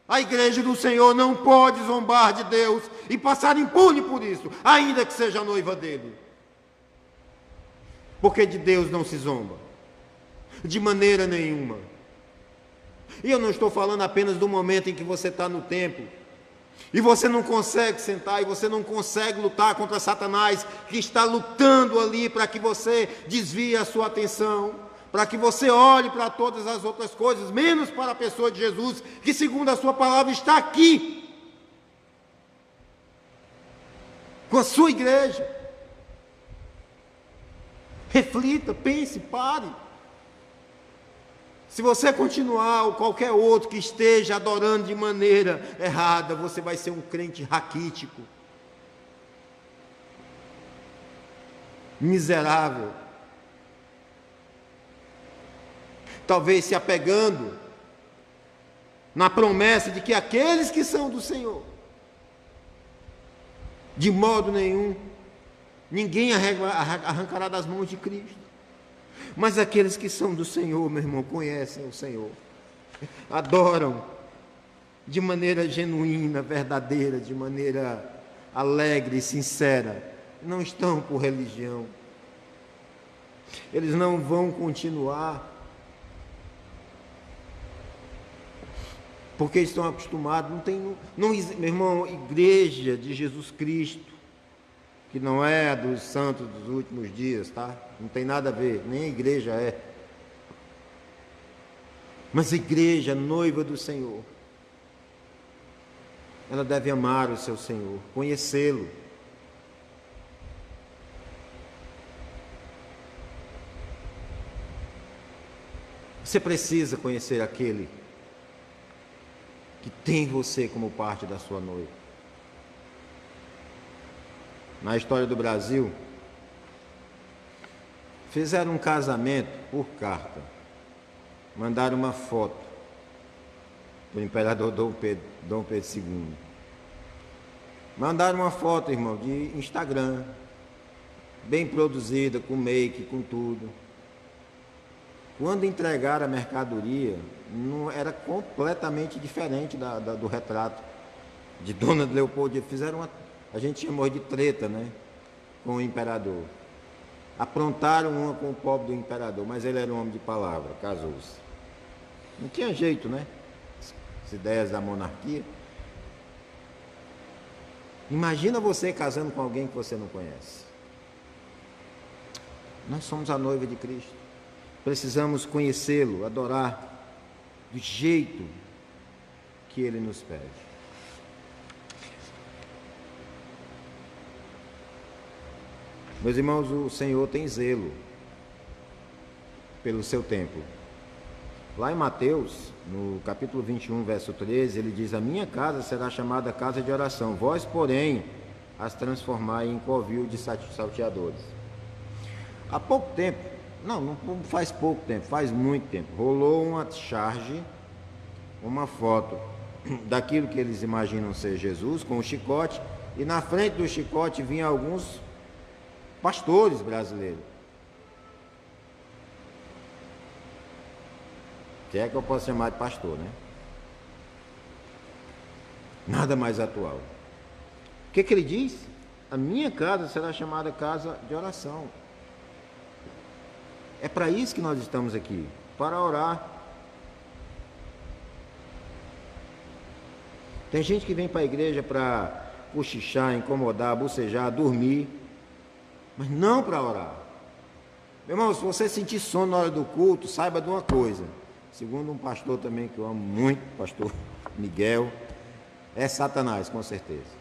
A igreja do Senhor não pode zombar de Deus e passar impune por isso, ainda que seja a noiva dele. Porque de Deus não se zomba, de maneira nenhuma. E eu não estou falando apenas do momento em que você está no templo, e você não consegue sentar, e você não consegue lutar contra Satanás, que está lutando ali para que você desvie a sua atenção, para que você olhe para todas as outras coisas, menos para a pessoa de Jesus, que segundo a sua palavra está aqui, com a sua igreja. Reflita, pense, pare. Se você continuar, ou qualquer outro que esteja adorando de maneira errada, você vai ser um crente raquítico, miserável, talvez se apegando na promessa de que aqueles que são do Senhor, de modo nenhum, ninguém arrancará das mãos de Cristo. Mas aqueles que são do Senhor, meu irmão, conhecem o Senhor, adoram de maneira genuína, verdadeira, de maneira alegre e sincera, não estão por religião. Eles não vão continuar porque estão acostumados. Meu irmão, igreja de Jesus Cristo, que não é a dos santos dos últimos dias, tá? Não tem nada a ver, nem a igreja é. Mas a igreja, noiva do Senhor, ela deve amar o seu Senhor, conhecê-lo. Você precisa conhecer aquele que tem você como parte da sua noiva. Na história do Brasil, fizeram um casamento por carta, mandaram uma foto do imperador Dom Pedro II, mandaram uma foto, irmão, de Instagram, bem produzida, com make, com tudo. Quando entregaram a mercadoria, não era completamente diferente do retrato de Dona Leopoldina. Fizeram a gente chamou de treta, né? Com o imperador. Aprontaram uma com o pobre do imperador, mas ele era um homem de palavra, casou-se. Não tinha jeito, né? As ideias da monarquia. Imagina você casando com alguém que você não conhece. Nós somos a noiva de Cristo. Precisamos conhecê-lo, adorar do jeito que ele nos pede. Meus irmãos, o Senhor tem zelo pelo seu templo. Lá em Mateus, no capítulo 21, verso 13, ele diz: a minha casa será chamada casa de oração, vós, porém, as transformai em covil de salteadores. Há pouco tempo, não faz pouco tempo, faz muito tempo, rolou uma charge, uma foto daquilo que eles imaginam ser Jesus, com um chicote, e na frente do chicote vinham alguns pastores brasileiros. Que é que eu posso chamar de pastor, né? Nada mais atual. O que ele diz? A minha casa será chamada casa de oração. É para isso que nós estamos aqui, para orar. Tem gente que vem para a igreja para cochichar, incomodar, bocejar, dormir, mas não para orar. Meu irmão, se você sentir sono na hora do culto, saiba de uma coisa. Segundo um pastor também que eu amo muito, pastor Miguel, é Satanás, com certeza.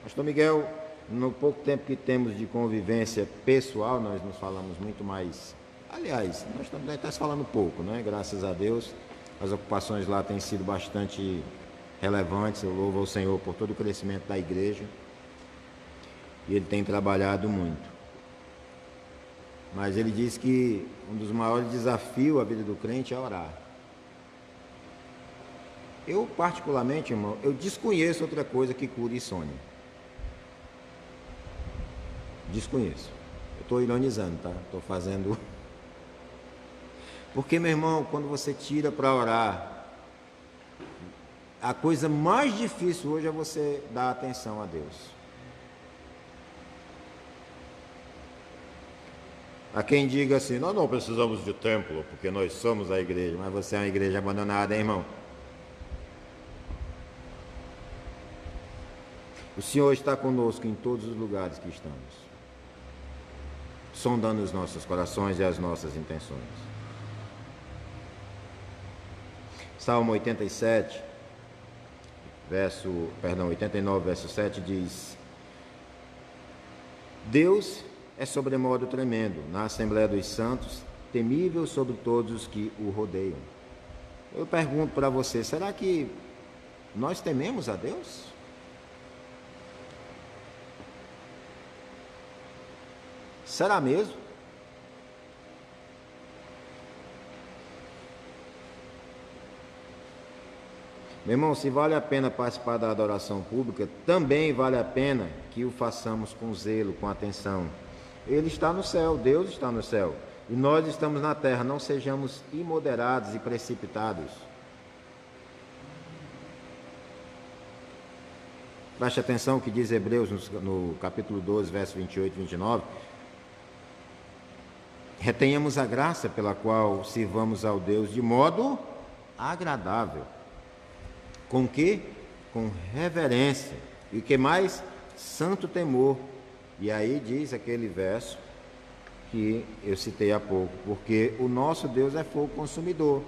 Pastor Miguel, no pouco tempo que temos de convivência pessoal, nós nos falamos muito mais. Aliás, nós estamos até falando pouco, né? Graças a Deus, as ocupações lá têm sido bastante relevantes. Eu louvo ao Senhor por todo o crescimento da igreja. E ele tem trabalhado muito. Mas ele diz que um dos maiores desafios à vida do crente é orar. Eu, particularmente, irmão, eu desconheço outra coisa que cure insônia. Desconheço. Eu estou ironizando, tá? Estou fazendo... Porque, meu irmão, quando você tira para orar, a coisa mais difícil hoje é você dar atenção a Deus. Há quem diga assim, nós não precisamos de templo, porque nós somos a igreja, mas você é uma igreja abandonada, hein, irmão? O Senhor está conosco em todos os lugares que estamos, sondando os nossos corações e as nossas intenções. Salmo 87, 89, verso 7 diz: Deus é sobremodo tremendo na Assembleia dos Santos, temível sobre todos os que o rodeiam. Eu pergunto para você, será que nós tememos a Deus? Será mesmo? Meu irmão, se vale a pena participar da adoração pública, também vale a pena que o façamos com zelo, com atenção. Ele está no céu, Deus está no céu, e nós estamos na terra. Não sejamos imoderados e precipitados. Preste atenção o que diz Hebreus no capítulo 12, verso 28 e 29. Retenhamos a graça pela qual sirvamos ao Deus de modo agradável. Com que? Com reverência. E o que mais? Santo temor. E aí diz aquele verso que eu citei há pouco, porque o nosso Deus é fogo consumidor.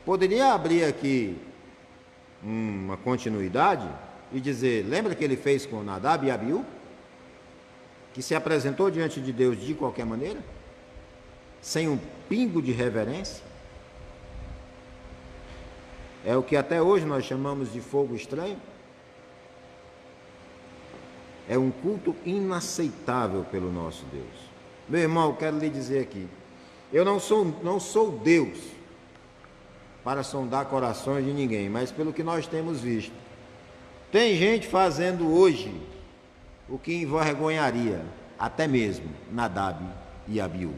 Poderia abrir aqui uma continuidade e dizer, lembra que ele fez com Nadab e Abiú? Que se apresentou diante de Deus de qualquer maneira? Sem um pingo de reverência? É o que até hoje nós chamamos de fogo estranho. É um culto inaceitável pelo nosso Deus. Meu irmão, eu quero lhe dizer aqui, eu não sou Deus para sondar corações de ninguém, mas pelo que nós temos visto, tem gente fazendo hoje o que envergonharia até mesmo Nadab e Abiú.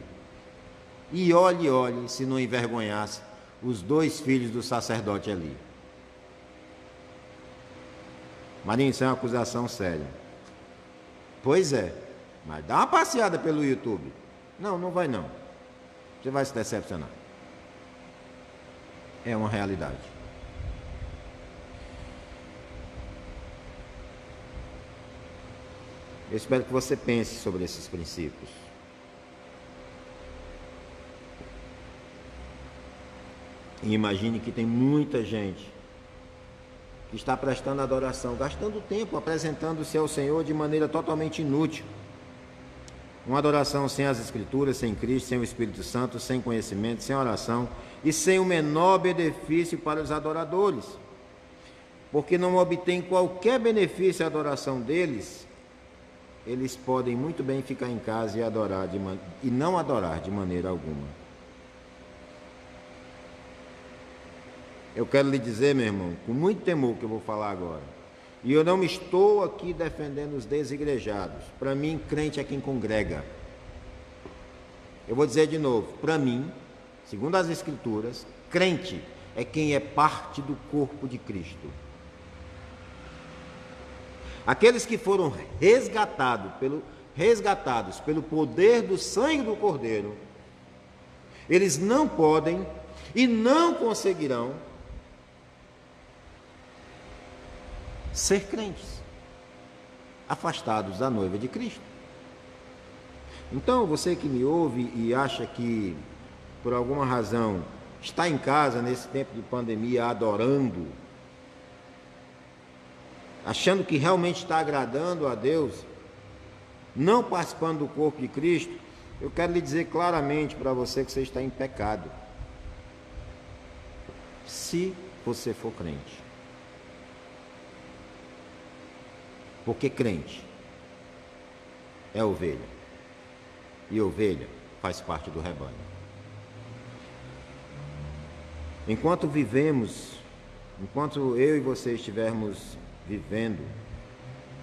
E olhe se não envergonhasse os dois filhos do sacerdote ali. Marinho, isso é uma acusação séria. Pois é, mas dá uma passeada pelo YouTube. Não vai não. Você vai se decepcionar. É uma realidade. Eu espero que você pense sobre esses princípios. E imagine que tem muita gente que está prestando adoração, gastando tempo apresentando-se ao Senhor de maneira totalmente inútil. Uma adoração sem as Escrituras, sem Cristo, sem o Espírito Santo, sem conhecimento, sem oração e sem o menor benefício para os adoradores. Porque não obtém qualquer benefício a adoração deles, eles podem muito bem ficar em casa e adorar e não adorar de maneira alguma. Eu quero lhe dizer, meu irmão, com muito temor que eu vou falar agora, e eu não estou aqui defendendo os desigrejados. Para mim, crente é quem congrega. Eu vou dizer de novo, para mim, segundo as Escrituras, crente é quem é parte do corpo de Cristo. Aqueles que foram resgatados pelo poder do sangue do Cordeiro, eles não podem e não conseguirão ser crentes, afastados da noiva de Cristo. Então, você que me ouve e acha que, por alguma razão, está em casa nesse tempo de pandemia adorando, achando que realmente está agradando a Deus, não participando do corpo de Cristo, eu quero lhe dizer claramente para você que você está em pecado, se você for crente. Porque crente é ovelha, e ovelha faz parte do rebanho. Enquanto vivemos, enquanto eu e você estivermos vivendo,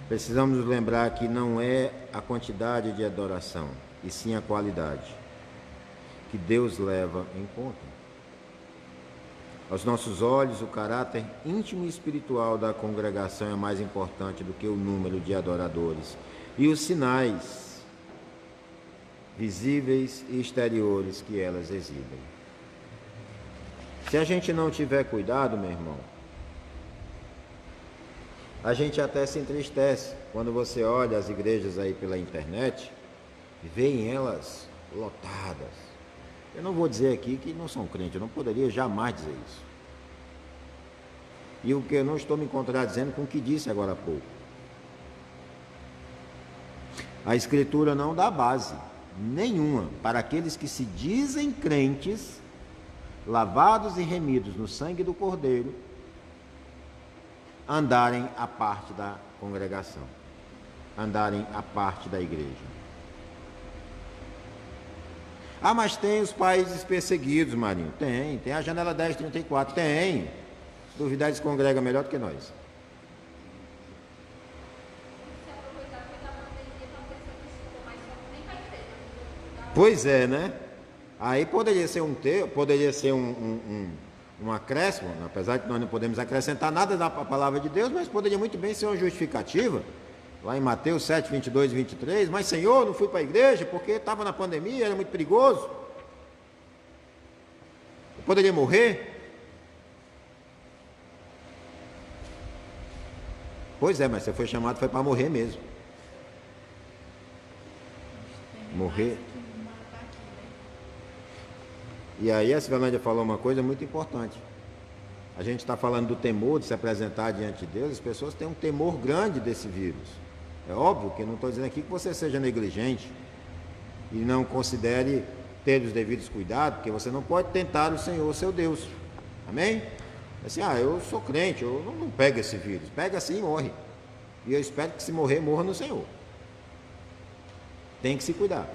precisamos nos lembrar que não é a quantidade de adoração, e sim a qualidade, que Deus leva em conta. Aos nossos olhos, o caráter íntimo e espiritual da congregação é mais importante do que o número de adoradores e os sinais visíveis e exteriores que elas exibem. Se a gente não tiver cuidado, meu irmão, a gente até se entristece quando você olha as igrejas aí pela internet e vê elas lotadas. Eu não vou dizer aqui que não são crentes, eu não poderia jamais dizer isso. E o que eu não estou me contradizendo com o que disse agora há pouco. A Escritura não dá base nenhuma para aqueles que se dizem crentes, lavados e remidos no sangue do Cordeiro, andarem à parte da congregação, andarem à parte da igreja. Ah, mas tem os países perseguidos, Marinho. Tem a janela 1034, tem. Se duvidar, eles congregam melhor do que nós. Pois é, né? Aí poderia ser um acréscimo, apesar de que nós não podemos acrescentar nada da palavra de Deus, mas poderia muito bem ser uma justificativa, lá em Mateus 7, 22 e 23, mas Senhor, não fui para a igreja porque estava na pandemia, era muito perigoso, eu poderia morrer. Pois é, mas você foi chamado, foi para morrer mesmo. Morrer. E aí a Silvândia falou uma coisa muito importante. A gente está falando do temor de se apresentar diante de Deus, as pessoas têm um temor grande desse vírus. É óbvio que eu não estou dizendo aqui que você seja negligente e não considere ter os devidos cuidados, porque você não pode tentar o Senhor, seu Deus. Amém? Assim, eu sou crente, eu não pego esse vírus. Pega assim e morre. E eu espero que se morrer, morra no Senhor. Tem que se cuidar.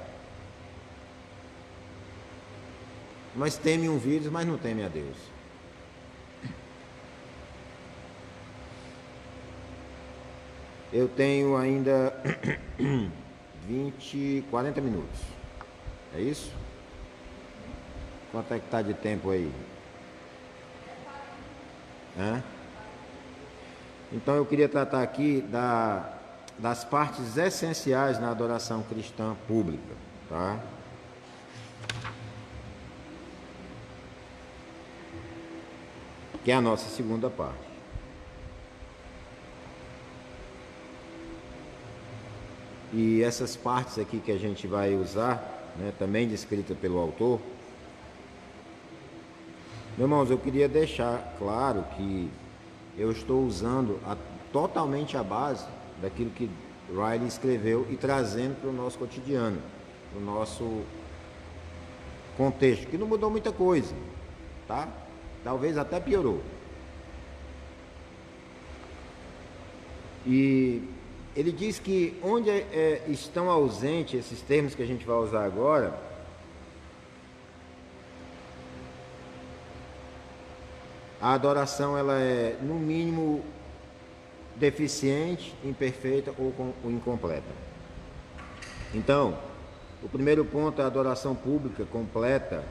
Mas teme um vírus, mas não teme a Deus. Eu tenho ainda 40 minutos. É isso? Quanto é que está de tempo aí? Então eu queria tratar aqui das partes essenciais na adoração cristã pública, tá? Que é a nossa segunda parte. E essas partes aqui que a gente vai usar, né, também descrita pelo autor, meus irmãos, eu queria deixar claro que eu estou usando totalmente a base daquilo que Riley escreveu e trazendo para o nosso cotidiano, para o nosso contexto, que não mudou muita coisa, tá? Talvez até piorou. E ele diz que onde estão ausentes esses termos que a gente vai usar agora, a adoração ela é, no mínimo, deficiente, imperfeita ou incompleta. Então, o primeiro ponto é a adoração pública completa.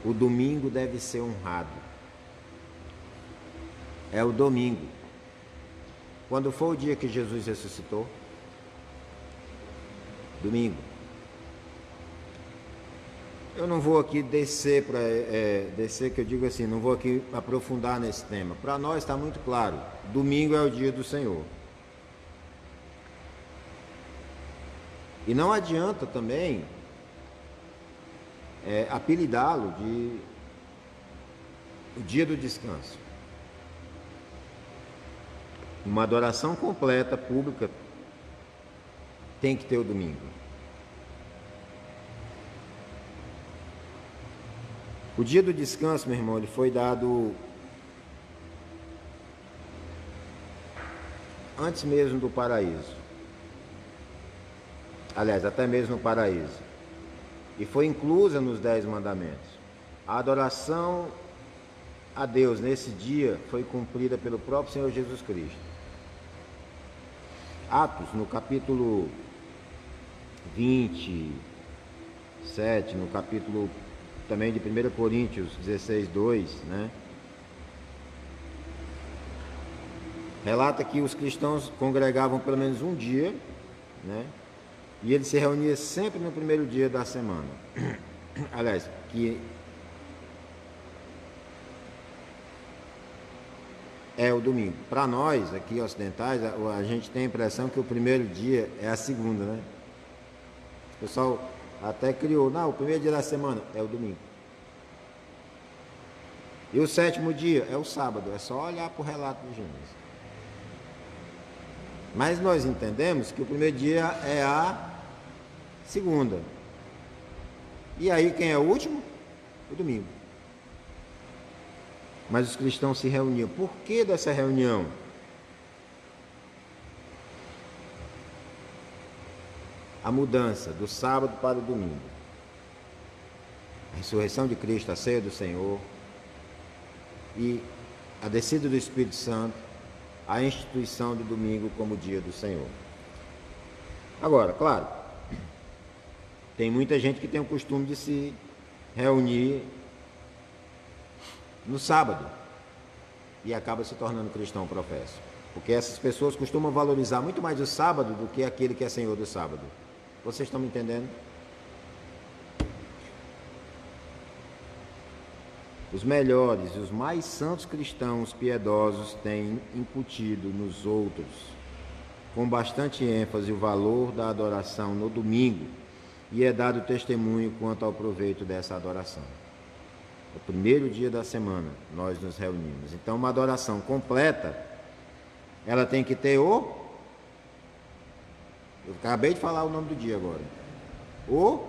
O domingo deve ser honrado. É o domingo. Quando foi o dia que Jesus ressuscitou? Domingo. Eu não vou aqui descer, que eu digo assim, não vou aqui aprofundar nesse tema. Para nós está muito claro, domingo é o dia do Senhor. E não adianta também apelidá-lo de o dia do descanso. Uma adoração completa, pública, tem que ter o domingo. O dia do descanso, meu irmão, ele foi dado antes mesmo do paraíso. aliás, até mesmo no paraíso. E foi inclusa nos 10 mandamentos. A adoração a Deus nesse dia foi cumprida pelo próprio Senhor Jesus Cristo. Atos, no capítulo 27, no capítulo também de 1 Coríntios 16, 2, né? Relata que os cristãos congregavam pelo menos um dia, né? E ele se reunia sempre no primeiro dia da semana. Aliás, que é o domingo. Para nós, aqui ocidentais, a gente tem a impressão que o primeiro dia é a segunda, né? O pessoal até criou, não, o primeiro dia da semana é o domingo. E o 7º dia é o sábado, é só olhar para o relato de Gênesis. Mas nós entendemos que o primeiro dia é a segunda. E aí quem é o último? O domingo. Mas os cristãos se reuniam. Por que dessa reunião? A mudança do sábado para o domingo. A ressurreição de Cristo, a ceia do Senhor e a descida do Espírito Santo, a instituição do domingo como dia do Senhor. Agora, claro, tem muita gente que tem o costume de se reunir no sábado e acaba se tornando cristão professo, porque essas pessoas costumam valorizar muito mais o sábado do que aquele que é senhor do sábado. Vocês estão me entendendo? Os melhores e os mais santos cristãos piedosos têm incutido nos outros, com bastante ênfase, o valor da adoração no domingo, e é dado testemunho quanto ao proveito dessa adoração. O primeiro dia da semana nós nos reunimos. Então, uma adoração completa, ela tem que ter Eu acabei de falar o nome do dia agora. O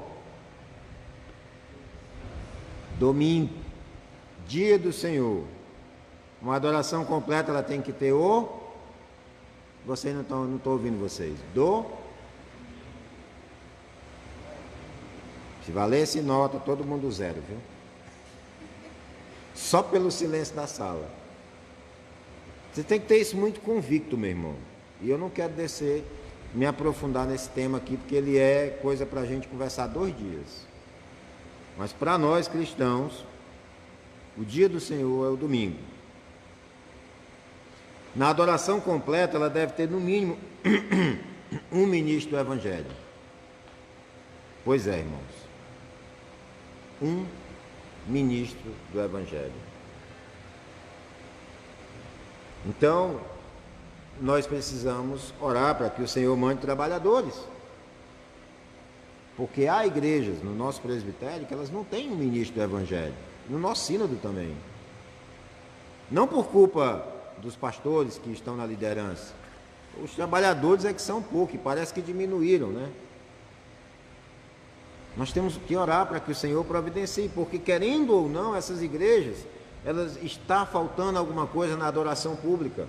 domingo, dia do Senhor. Uma adoração completa, ela tem que ter Vocês não estou ouvindo vocês. Se valesse nota, todo mundo 0, viu? Só pelo silêncio da sala. Você tem que ter isso muito convicto, meu irmão. E eu não quero me aprofundar nesse tema aqui, porque ele é coisa para a gente conversar 2 dias. Mas para nós cristãos, o dia do Senhor é o domingo. Na adoração completa, ela deve ter no mínimo um ministro do Evangelho. Pois é, irmãos. Um ministro do Evangelho. Então, nós precisamos orar para que o Senhor mande trabalhadores. Porque há igrejas no nosso presbitério que elas não têm um ministro do Evangelho. No nosso sínodo também. Não por culpa dos pastores que estão na liderança. Os trabalhadores é que são poucos, e parece que diminuíram, né? Nós temos que orar para que o Senhor providencie, porque querendo ou não, essas igrejas, elas está faltando alguma coisa na adoração pública.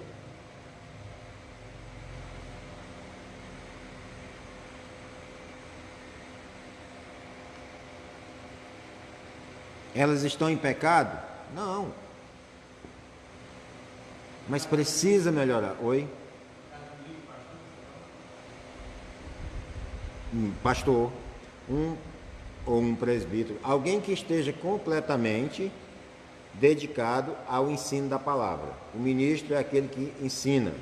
Elas estão em pecado? Não. Mas precisa melhorar. Oi? Pastor, ou um presbítero, alguém que esteja completamente dedicado ao ensino da palavra. O ministro é aquele que ensina,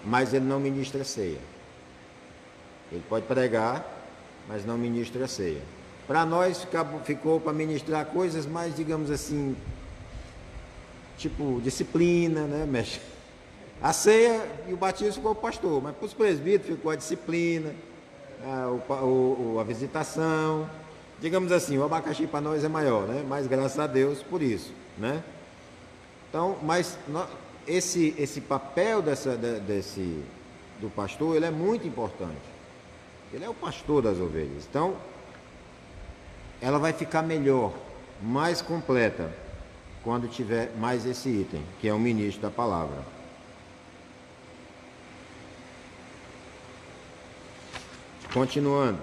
mas ele não ministra ceia. Ele pode pregar, mas não ministra ceia. Para nós ficou para ministrar coisas mais, digamos assim, tipo disciplina, né? Mexe. A ceia e o batismo ficou o pastor, mas para os presbíteros ficou a disciplina, a visitação. Digamos assim, o abacaxi para nós é maior, né? Mas graças a Deus por isso, né? Então, mas esse papel do pastor, ele é muito importante. Ele é o pastor das ovelhas. Então, ela vai ficar melhor, mais completa, quando tiver mais esse item, que é o ministro da palavra. Continuando.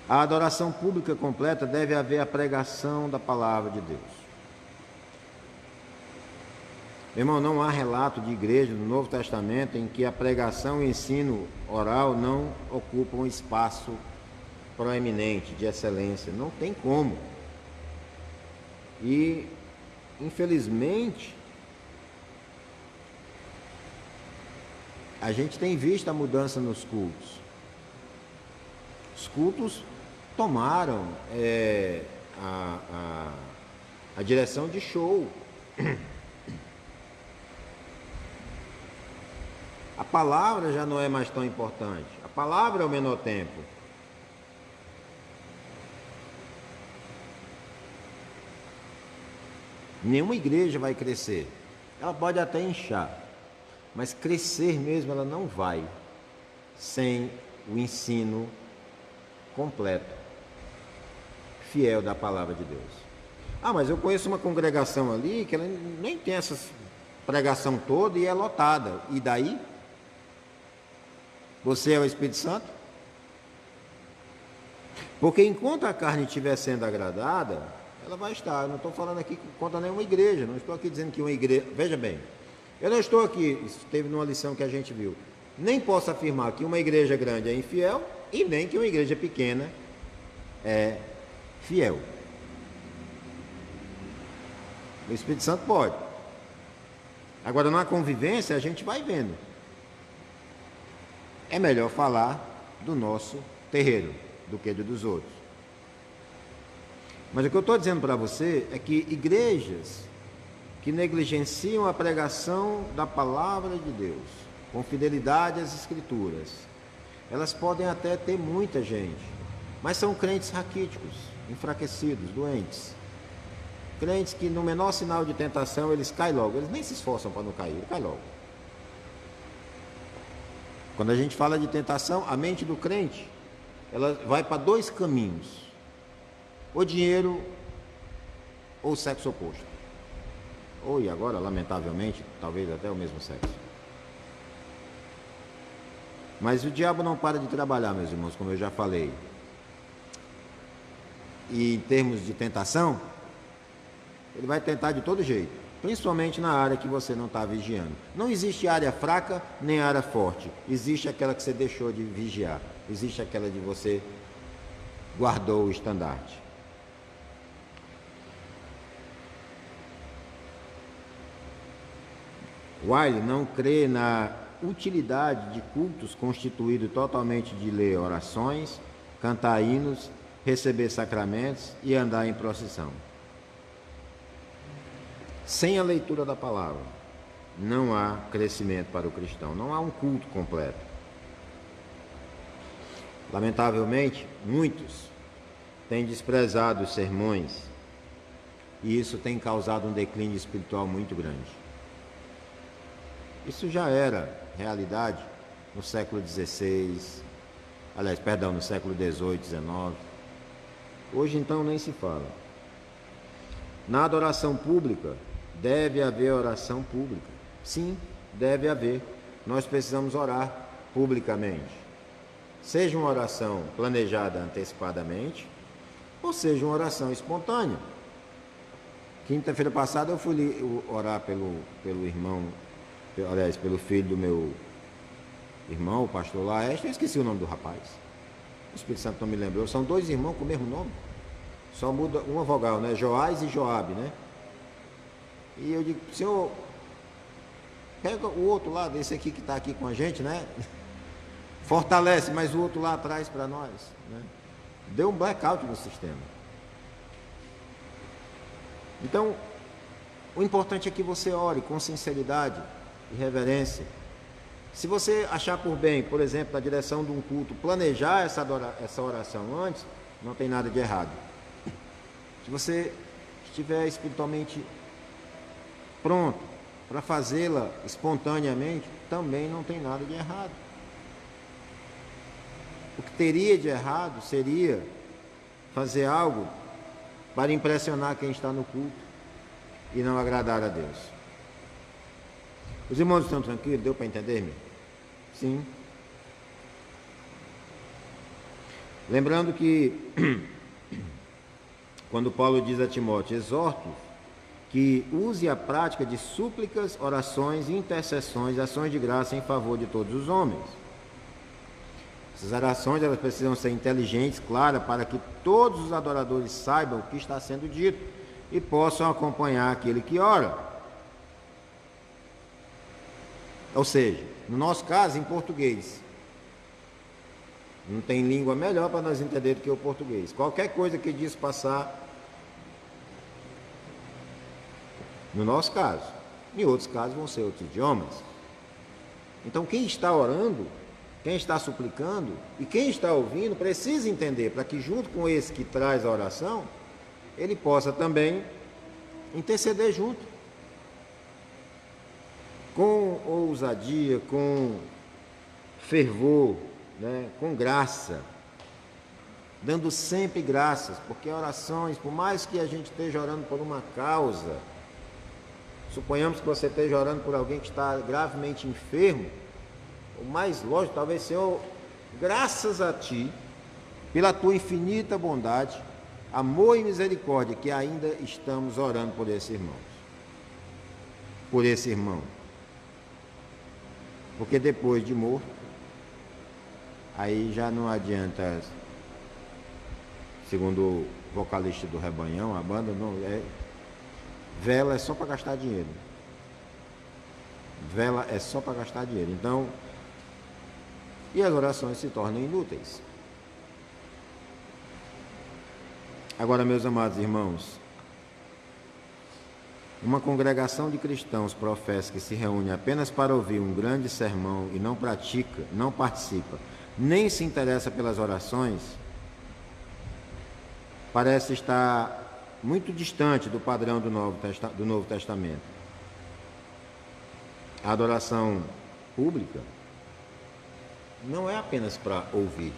A adoração pública completa deve haver a pregação da palavra de Deus. Meu irmão, não há relato de igreja no Novo Testamento em que a pregação e o ensino oral não ocupam um espaço proeminente, de excelência. Não tem como. E, infelizmente, a gente tem visto a mudança nos cultos. Os cultos tomaram a direção de show. A palavra já não é mais tão importante. A palavra é o menor tempo. Nenhuma igreja vai crescer. Ela pode até inchar, mas crescer mesmo ela não vai sem o ensino completo, fiel da palavra de Deus. Ah, mas eu conheço uma congregação ali que ela nem tem essa pregação toda e é lotada. E daí? Você é o Espírito Santo? Porque enquanto a carne estiver sendo agradada, ela vai estar. Eu não estou falando aqui contra nenhuma igreja, não estou aqui dizendo que uma igreja... Veja bem, eu não estou aqui, isso teve numa lição que a gente viu, nem posso afirmar que uma igreja grande é infiel e nem que uma igreja pequena é fiel. O Espírito Santo pode. Agora, na convivência, a gente vai vendo. É melhor falar do nosso terreiro do que dos outros. Mas o que eu estou dizendo para você é que igrejas que negligenciam a pregação da palavra de Deus, com fidelidade às Escrituras, elas podem até ter muita gente, mas são crentes raquíticos, enfraquecidos, doentes. Crentes que no menor sinal de tentação eles caem logo, eles nem se esforçam para não cair, ele cai logo. Quando a gente fala de tentação, a mente do crente, ela vai para dois caminhos: ou dinheiro ou sexo oposto. Ou, e agora, lamentavelmente, talvez até o mesmo sexo. Mas o diabo não para de trabalhar, meus irmãos, como eu já falei. E em termos de tentação, ele vai tentar de todo jeito, principalmente na área que você não está vigiando. Não existe área fraca nem área forte. Existe aquela que você deixou de vigiar. Existe aquela de você guardou o estandarte. Wiley não crê na utilidade de cultos constituídos totalmente de ler orações, cantar hinos, receber sacramentos e andar em procissão. Sem a leitura da palavra, não há crescimento para o cristão, não há um culto completo. Lamentavelmente, muitos têm desprezado os sermões e isso tem causado um declínio espiritual muito grande. Isso já era realidade no século XVI, no século XVIII, XIX. Hoje, então, nem se fala. Na adoração pública, deve haver oração pública. Sim, deve haver. Nós precisamos orar publicamente. Seja uma oração planejada antecipadamente, ou seja uma oração espontânea. Quinta-feira passada eu fui orar pelo irmão, pelo filho do meu irmão, o pastor Laeste. Eu esqueci o nome do rapaz. O Espírito Santo não me lembrou. São dois irmãos com o mesmo nome. Só muda uma vogal, né? Joás e Joabe, né? E eu digo, Senhor, pega o outro lado, esse aqui que está aqui com a gente, né? Fortalece, mas o outro lá atrás para nós, né? Deu um blackout no sistema. Então, o importante é que você ore com sinceridade e reverência. Se você achar por bem, por exemplo, na direção de um culto, planejar essa oração antes, não tem nada de errado. Se você estiver espiritualmente pronto para fazê-la espontaneamente, também não tem nada de errado. O que teria de errado seria fazer algo para impressionar quem está no culto e não agradar a Deus. Os irmãos estão tranquilos? Deu para entender-me? Sim. Lembrando que, quando Paulo diz a Timóteo, exorto que use a prática de súplicas, orações, intercessões, ações de graça em favor de todos os homens. Essas orações elas precisam ser inteligentes, claras, para que todos os adoradores saibam o que está sendo dito e possam acompanhar aquele que ora. Ou seja, no nosso caso, em português. Não tem língua melhor para nós entender do que o português. Qualquer coisa que diz passar, no nosso caso. Em outros casos vão ser outros idiomas. Então quem está orando, quem está suplicando e quem está ouvindo precisa entender, para que junto com esse que traz a oração, ele possa também interceder junto. Com ousadia, com fervor, né, com graça, dando sempre graças, porque orações, por mais que a gente esteja orando por uma causa, suponhamos que você esteja orando por alguém que está gravemente enfermo, o mais lógico, talvez, Senhor, graças a Ti, pela Tua infinita bondade, amor e misericórdia, que ainda estamos orando por esse irmão. Por esse irmão. Porque depois de morto, aí já não adianta, segundo o vocalista do Rebanhão, a banda, não é, vela é só para gastar dinheiro. Vela é só para gastar dinheiro. Então, e as orações se tornam inúteis. Agora, meus amados irmãos, uma congregação de cristãos professa que se reúne apenas para ouvir um grande sermão e não pratica, não participa, nem se interessa pelas orações, parece estar muito distante do padrão do Novo Testamento. A adoração pública não é apenas para ouvir.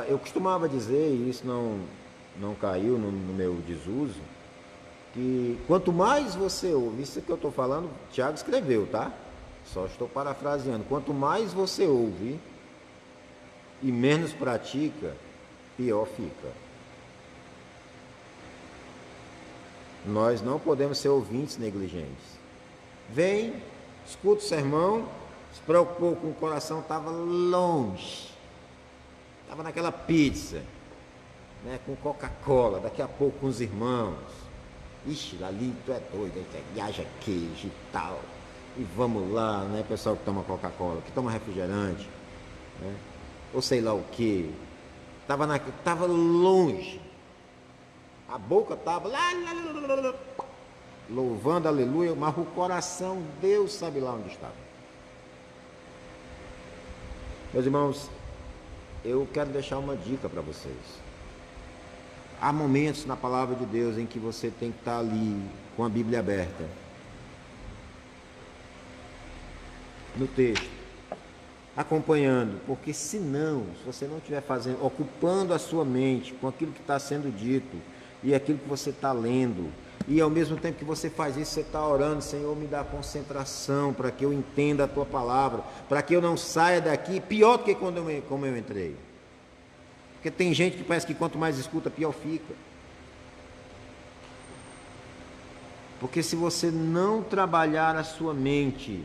Eu costumava dizer, e isso não caiu no meu desuso, que quanto mais você ouve, isso que eu estou falando, Tiago escreveu, tá? Só estou parafraseando. Quanto mais você ouve e menos pratica, pior fica. Nós não podemos ser ouvintes negligentes. Vem, escuta o sermão, se preocupou com o coração, estava longe, estava naquela pizza, né, com Coca-Cola, daqui a pouco com os irmãos. Ixi, ali tu é doido, viaja queijo e tal. E vamos lá, né, pessoal que toma Coca-Cola, que toma refrigerante, né, ou sei lá o que. Tava longe. A boca estava lá, louvando, aleluia, mas o coração, Deus sabe lá onde estava. Meus irmãos, eu quero deixar uma dica para vocês. Há momentos na palavra de Deus em que você tem que estar ali com a Bíblia aberta, no texto, acompanhando, porque senão, se você não estiver fazendo, ocupando a sua mente com aquilo que está sendo dito e aquilo que você está lendo, e ao mesmo tempo que você faz isso, você está orando, Senhor, me dá concentração para que eu entenda a Tua palavra, para que eu não saia daqui pior do que como eu entrei. Porque tem gente que parece que quanto mais escuta, pior fica. Porque se você não trabalhar a sua mente,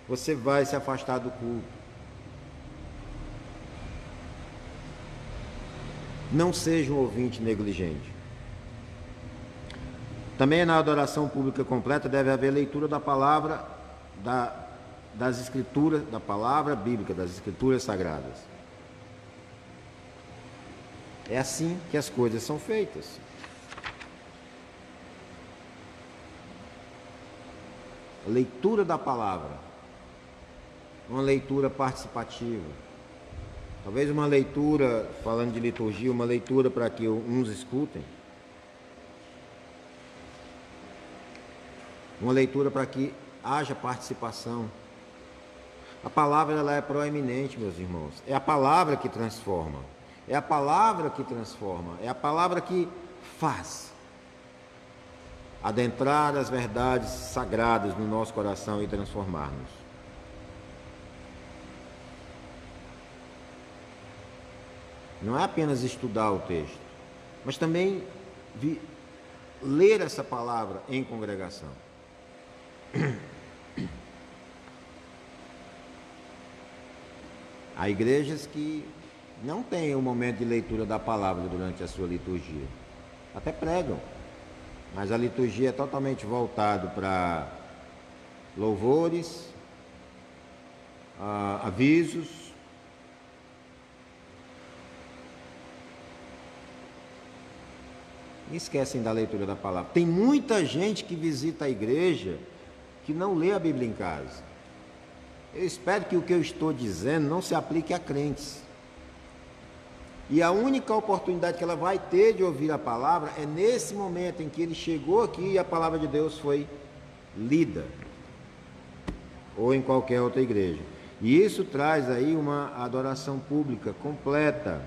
você vai se afastar do culto. Não seja um ouvinte negligente. Também na adoração pública completa deve haver leitura da palavra, das escrituras, da palavra bíblica, das escrituras sagradas. É assim que as coisas são feitas. A leitura da palavra, uma leitura participativa. Talvez uma leitura, falando de liturgia, uma leitura para que uns escutem. Uma leitura para que haja participação. A palavra ela é proeminente, meus irmãos. É a palavra que transforma. É a palavra que transforma. É a palavra que faz adentrar as verdades sagradas no nosso coração e transformar-nos. Não é apenas estudar o texto, mas também ler essa palavra em congregação. Há igrejas que não têm um momento de leitura da palavra durante a sua liturgia. Até pregam, mas a liturgia é totalmente voltada para louvores, avisos, e esquecem da leitura da palavra. Tem muita gente que visita a igreja que não lê a Bíblia em casa. Eu espero que o que eu estou dizendo não se aplique a crentes. E a única oportunidade que ela vai ter de ouvir a palavra é nesse momento em que ele chegou aqui e a palavra de Deus foi lida, ou em qualquer outra igreja. E isso traz aí uma adoração pública completa.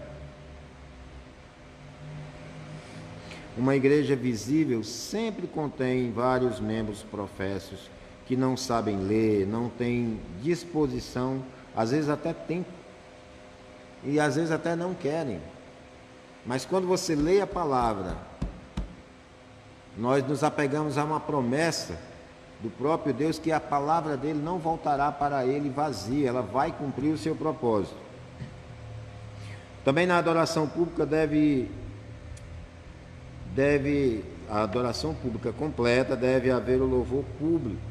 Uma igreja visível sempre contém vários membros professos que não sabem ler, não têm disposição, às vezes até tempo, e às vezes até não querem. Mas quando você lê a palavra, nós nos apegamos a uma promessa do próprio Deus, que a palavra dele não voltará para ele vazia, ela vai cumprir o seu propósito. Também na adoração pública a adoração pública completa, deve haver o louvor público.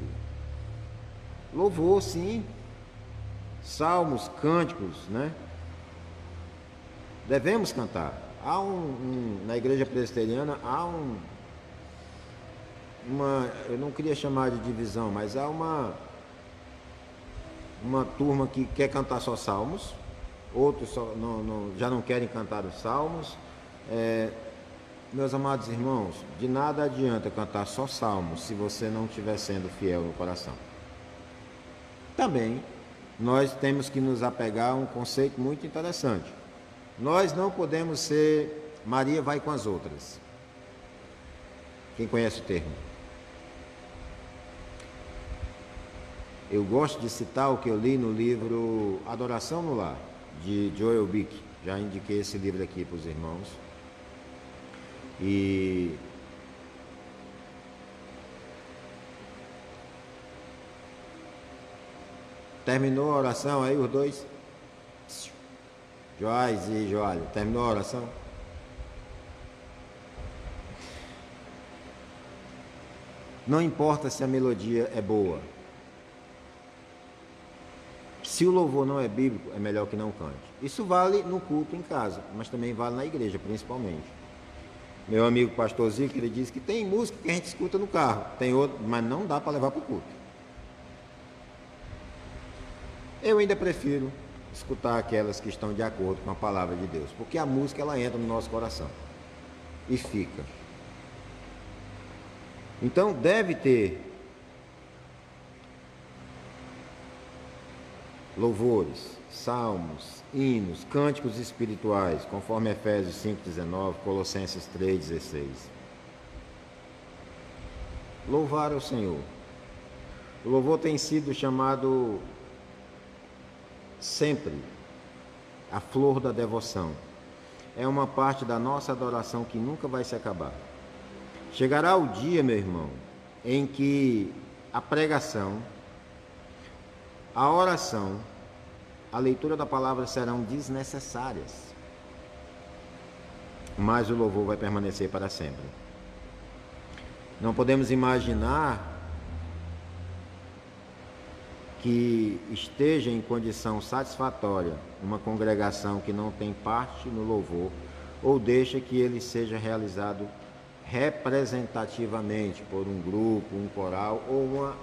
Louvor, sim. Salmos, cânticos, né? Devemos cantar. Na igreja presbiteriana há eu não queria chamar de divisão, mas há uma turma que quer cantar só salmos, outros já não querem cantar os salmos. Meus amados irmãos, de nada adianta cantar só salmos se você não estiver sendo fiel no coração. Também nós temos que nos apegar a um conceito muito interessante. Nós não podemos ser Maria vai com as outras. Quem conhece o termo? Eu gosto de citar o que eu li no livro Adoração no Lar, de Joel Bick. Já indiquei esse livro aqui para os irmãos. E terminou a oração aí, os dois? Joás e Joalho, terminou a oração? Não importa se a melodia é boa. Se o louvor não é bíblico, é melhor que não cante. Isso vale no culto em casa, mas também vale na igreja, principalmente. Meu amigo pastor Zico, ele disse que tem música que a gente escuta no carro, tem outro, mas não dá para levar para o culto. Eu ainda prefiro escutar aquelas que estão de acordo com a palavra de Deus, porque a música ela entra no nosso coração e fica. Então deve ter louvores, salmos, hinos, cânticos espirituais, conforme Efésios 5,19, Colossenses 3,16. Louvar ao Senhor. O louvor tem sido chamado sempre a flor da devoção. É uma parte da nossa adoração que nunca vai se acabar. Chegará o dia, meu irmão, em que a pregação, a oração, a leitura da palavra serão desnecessárias, mas o louvor vai permanecer para sempre. Não podemos imaginar que esteja em condição satisfatória uma congregação que não tem parte no louvor ou deixa que ele seja realizado representativamente por um grupo, um coral ou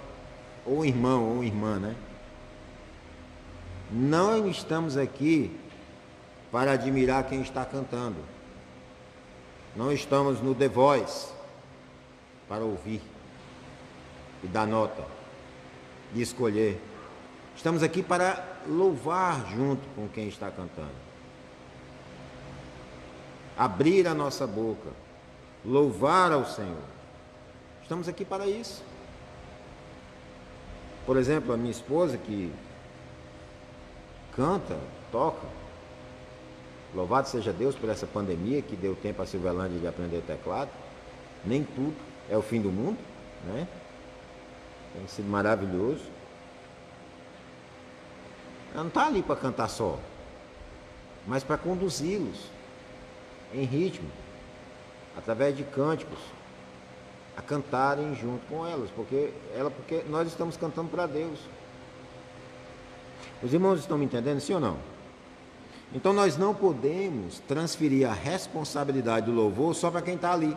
um irmão ou uma irmã, né? Não estamos aqui para admirar quem está cantando. Não estamos no The Voice para ouvir e dar nota, de escolher. Estamos aqui para louvar junto com quem está cantando. Abrir a nossa boca, louvar ao Senhor. Estamos aqui para isso. Por exemplo, a minha esposa que canta, toca, Louvado seja Deus por essa pandemia que deu tempo a Silvelândia de aprender teclado. Nem tudo é o fim do mundo, né? Tem sido maravilhoso. Ela não está ali para cantar só, mas para conduzi-los em ritmo, através de cânticos, a cantarem junto com elas, porque nós estamos cantando para Deus. Os irmãos estão me entendendo, sim ou não? Então nós não podemos transferir a responsabilidade do louvor só para quem está ali.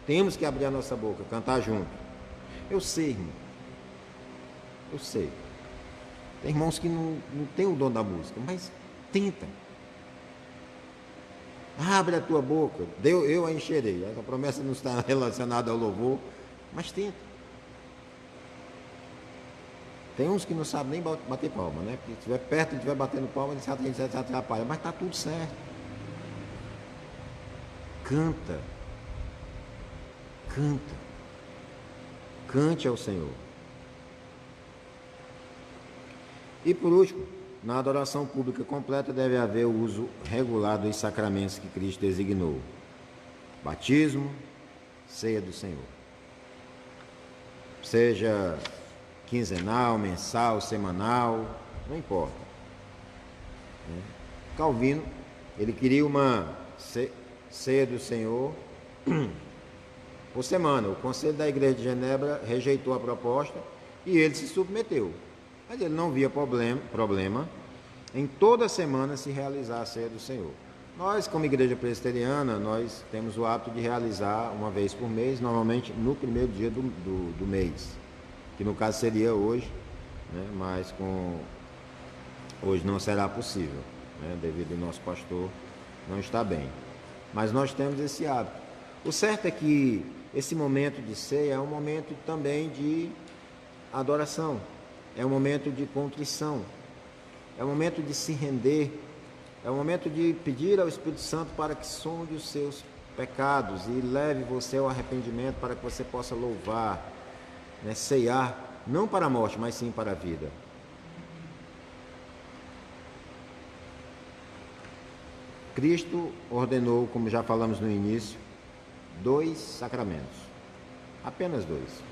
Temos que abrir a nossa boca, cantar junto. Eu sei, irmão. Eu sei. Tem irmãos que não têm o dom da música, mas tenta. Abre a tua boca, eu a encherei. Essa promessa não está relacionada ao louvor, mas tenta. Tem uns que não sabem nem bater palma, né? Porque se estiver perto e estiver batendo palma, ele se atrapalha, mas está tudo certo. Canta. Canta. Cante ao Senhor. E por último, na adoração pública completa deve haver o uso regular dos sacramentos que Cristo designou: batismo, ceia do Senhor. Seja quinzenal, mensal, semanal, não importa. Calvino, ele queria uma ceia do Senhor por semana. O Conselho da Igreja de Genebra rejeitou a proposta e ele se submeteu. Mas ele não via problema em toda semana se realizar a ceia do Senhor. Nós, como igreja presbiteriana, nós temos o hábito de realizar uma vez por mês, normalmente no primeiro dia do mês, que no caso seria hoje, né? Mas hoje não será possível, né? Devido ao nosso pastor não estar bem. Mas nós temos esse hábito. O certo é que esse momento de ceia é um momento também de adoração. É um momento de contrição, é um momento de se render, é um momento de pedir ao Espírito Santo para que sonde os seus pecados e leve você ao arrependimento para que você possa louvar, né, ceiar, não para a morte, mas sim para a vida. Cristo ordenou, como já falamos no início, 2 sacramentos, apenas 2.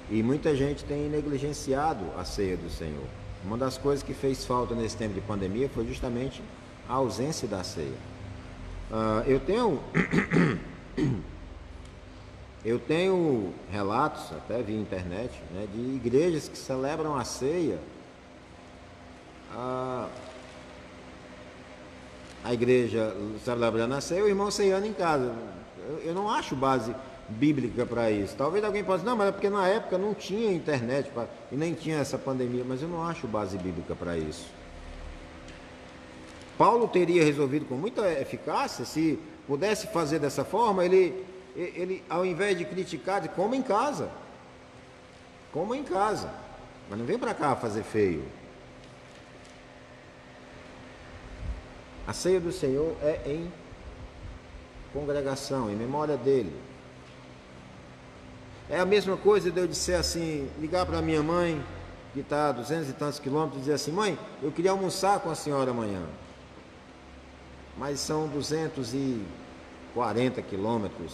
E muita gente tem negligenciado a ceia do Senhor. Uma das coisas que fez falta nesse tempo de pandemia foi justamente a ausência da ceia. Eu tenho relatos, até via internet, né, de igrejas que celebram a ceia. A igreja celebrando a ceia, o irmão ceiando em casa. Eu não acho base bíblica para isso. Talvez alguém possa dizer, não, mas é porque na época não tinha internet e nem tinha essa pandemia, mas eu não acho base bíblica para isso. Paulo teria resolvido com muita eficácia, se pudesse fazer dessa forma, ele ao invés de criticar, diz, coma em casa, mas não vem para cá fazer feio. A ceia do Senhor é em congregação, em memória dele. É a mesma coisa de eu disser assim, ligar para minha mãe, que está a 200 e tantos quilômetros, e dizer assim, mãe, eu queria almoçar com a senhora amanhã, mas são 240 quilômetros,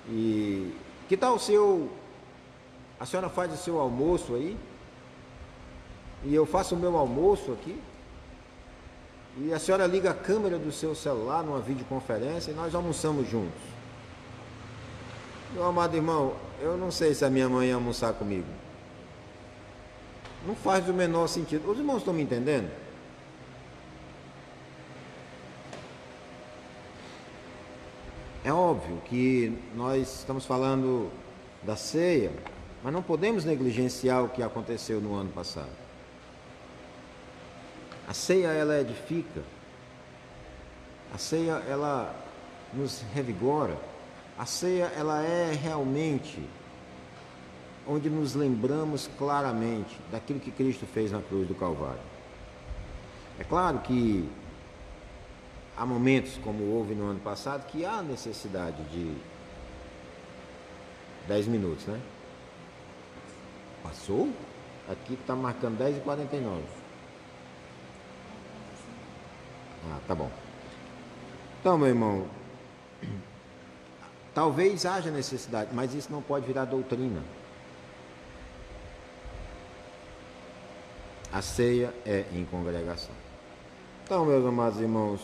e que tal a senhora faz o seu almoço aí, e eu faço o meu almoço aqui, e a senhora liga a câmera do seu celular numa videoconferência e nós almoçamos juntos. Meu amado irmão, eu não sei se a minha mãe ia almoçar comigo. Não faz o menor sentido. Os irmãos estão me entendendo? É óbvio que nós estamos falando da ceia, mas não podemos negligenciar o que aconteceu no ano passado. A ceia, ela edifica. A ceia, ela nos revigora. A ceia, ela é realmente onde nos lembramos claramente daquilo que Cristo fez na cruz do Calvário. É claro que há momentos, como houve no ano passado, que há necessidade de 10 minutos, né? Passou? Aqui está marcando 10h49. Ah, tá bom. Então, meu irmão, talvez haja necessidade, mas isso não pode virar doutrina. A ceia é em congregação. Então, meus amados irmãos,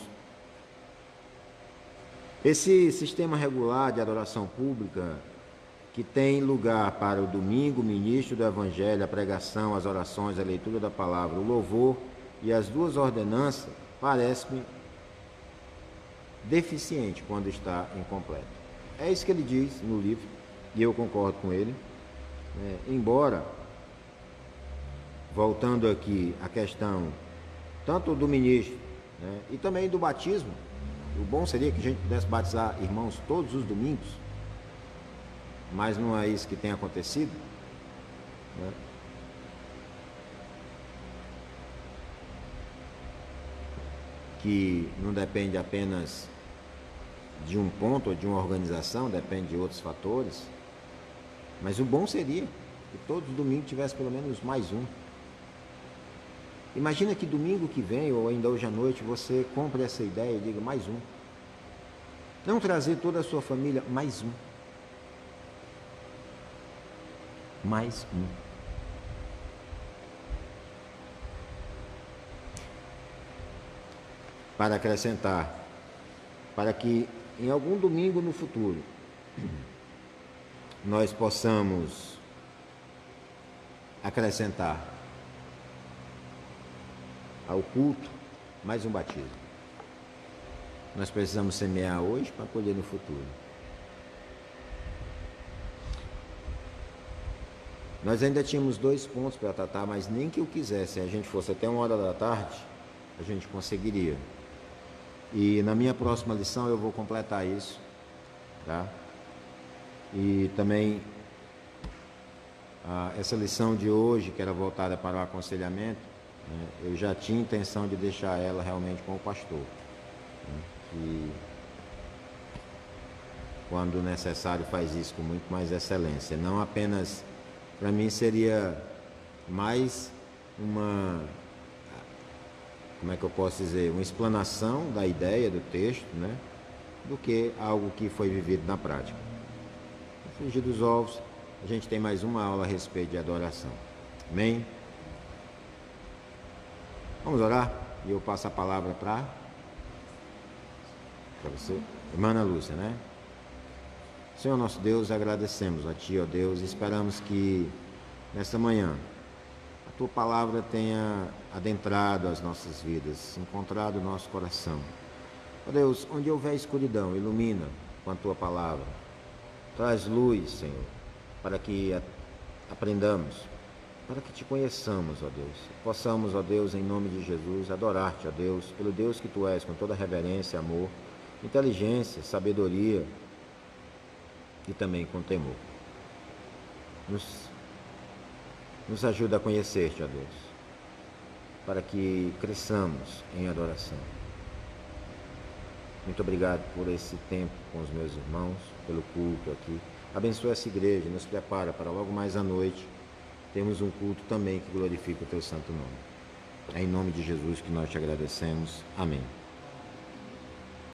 esse sistema regular de adoração pública, que tem lugar para o domingo, o ministro do evangelho, a pregação, as orações, a leitura da palavra, o louvor e as duas ordenanças, parece-me deficiente quando está incompleto. É isso que ele diz no livro, e eu concordo com ele. Embora, voltando aqui à questão tanto do ministro, e também do batismo, o bom seria que a gente pudesse batizar irmãos todos os domingos, mas não é isso que tem acontecido, que não depende apenas de um ponto ou de uma organização, depende de outros fatores, mas o bom seria que todos os domingos tivesse pelo menos mais um. Imagina que domingo que vem, ou ainda hoje à noite, você compre essa ideia e diga mais um. Não trazer toda a sua família, mais um. Mais um. Para acrescentar, para que em algum domingo no futuro nós possamos acrescentar ao culto mais um batismo. Nós precisamos semear hoje para colher no futuro. Nós ainda tínhamos 2 pontos para tratar, mas nem que eu quisesse, se a gente fosse até 1h, a gente conseguiria. E na minha próxima lição eu vou completar isso, tá? E também essa lição de hoje, que era voltada para o aconselhamento, eu já tinha intenção de deixar ela realmente com o pastor, que quando necessário faz isso com muito mais excelência. Não apenas, para mim seria mais uma, como é que eu posso dizer, uma explanação da ideia do texto, do que algo que foi vivido na prática. No frigir dos ovos, a gente tem mais uma aula a respeito de adoração. Amém? Vamos orar? E eu passo a palavra para você, irmã Ana Lúcia, Senhor nosso Deus, agradecemos a Ti, ó Deus, e esperamos que nesta manhã a Tua palavra tenha adentrado as nossas vidas, encontrado o nosso coração. Ó Deus, onde houver escuridão, ilumina com a Tua palavra. Traz luz, Senhor, para que aprendamos, para que Te conheçamos, ó Deus. Possamos, ó Deus, em nome de Jesus, adorar-Te, ó Deus, pelo Deus que Tu és, com toda reverência, amor, inteligência, sabedoria e também com temor. Nos ajuda a conhecer-Te, ó Deus, para que cresçamos em adoração. Muito obrigado por esse tempo com os meus irmãos, pelo culto aqui. Abençoa essa igreja, nos prepara para logo mais à noite temos um culto também que glorifica o Teu santo nome. É em nome de Jesus que nós Te agradecemos. Amém.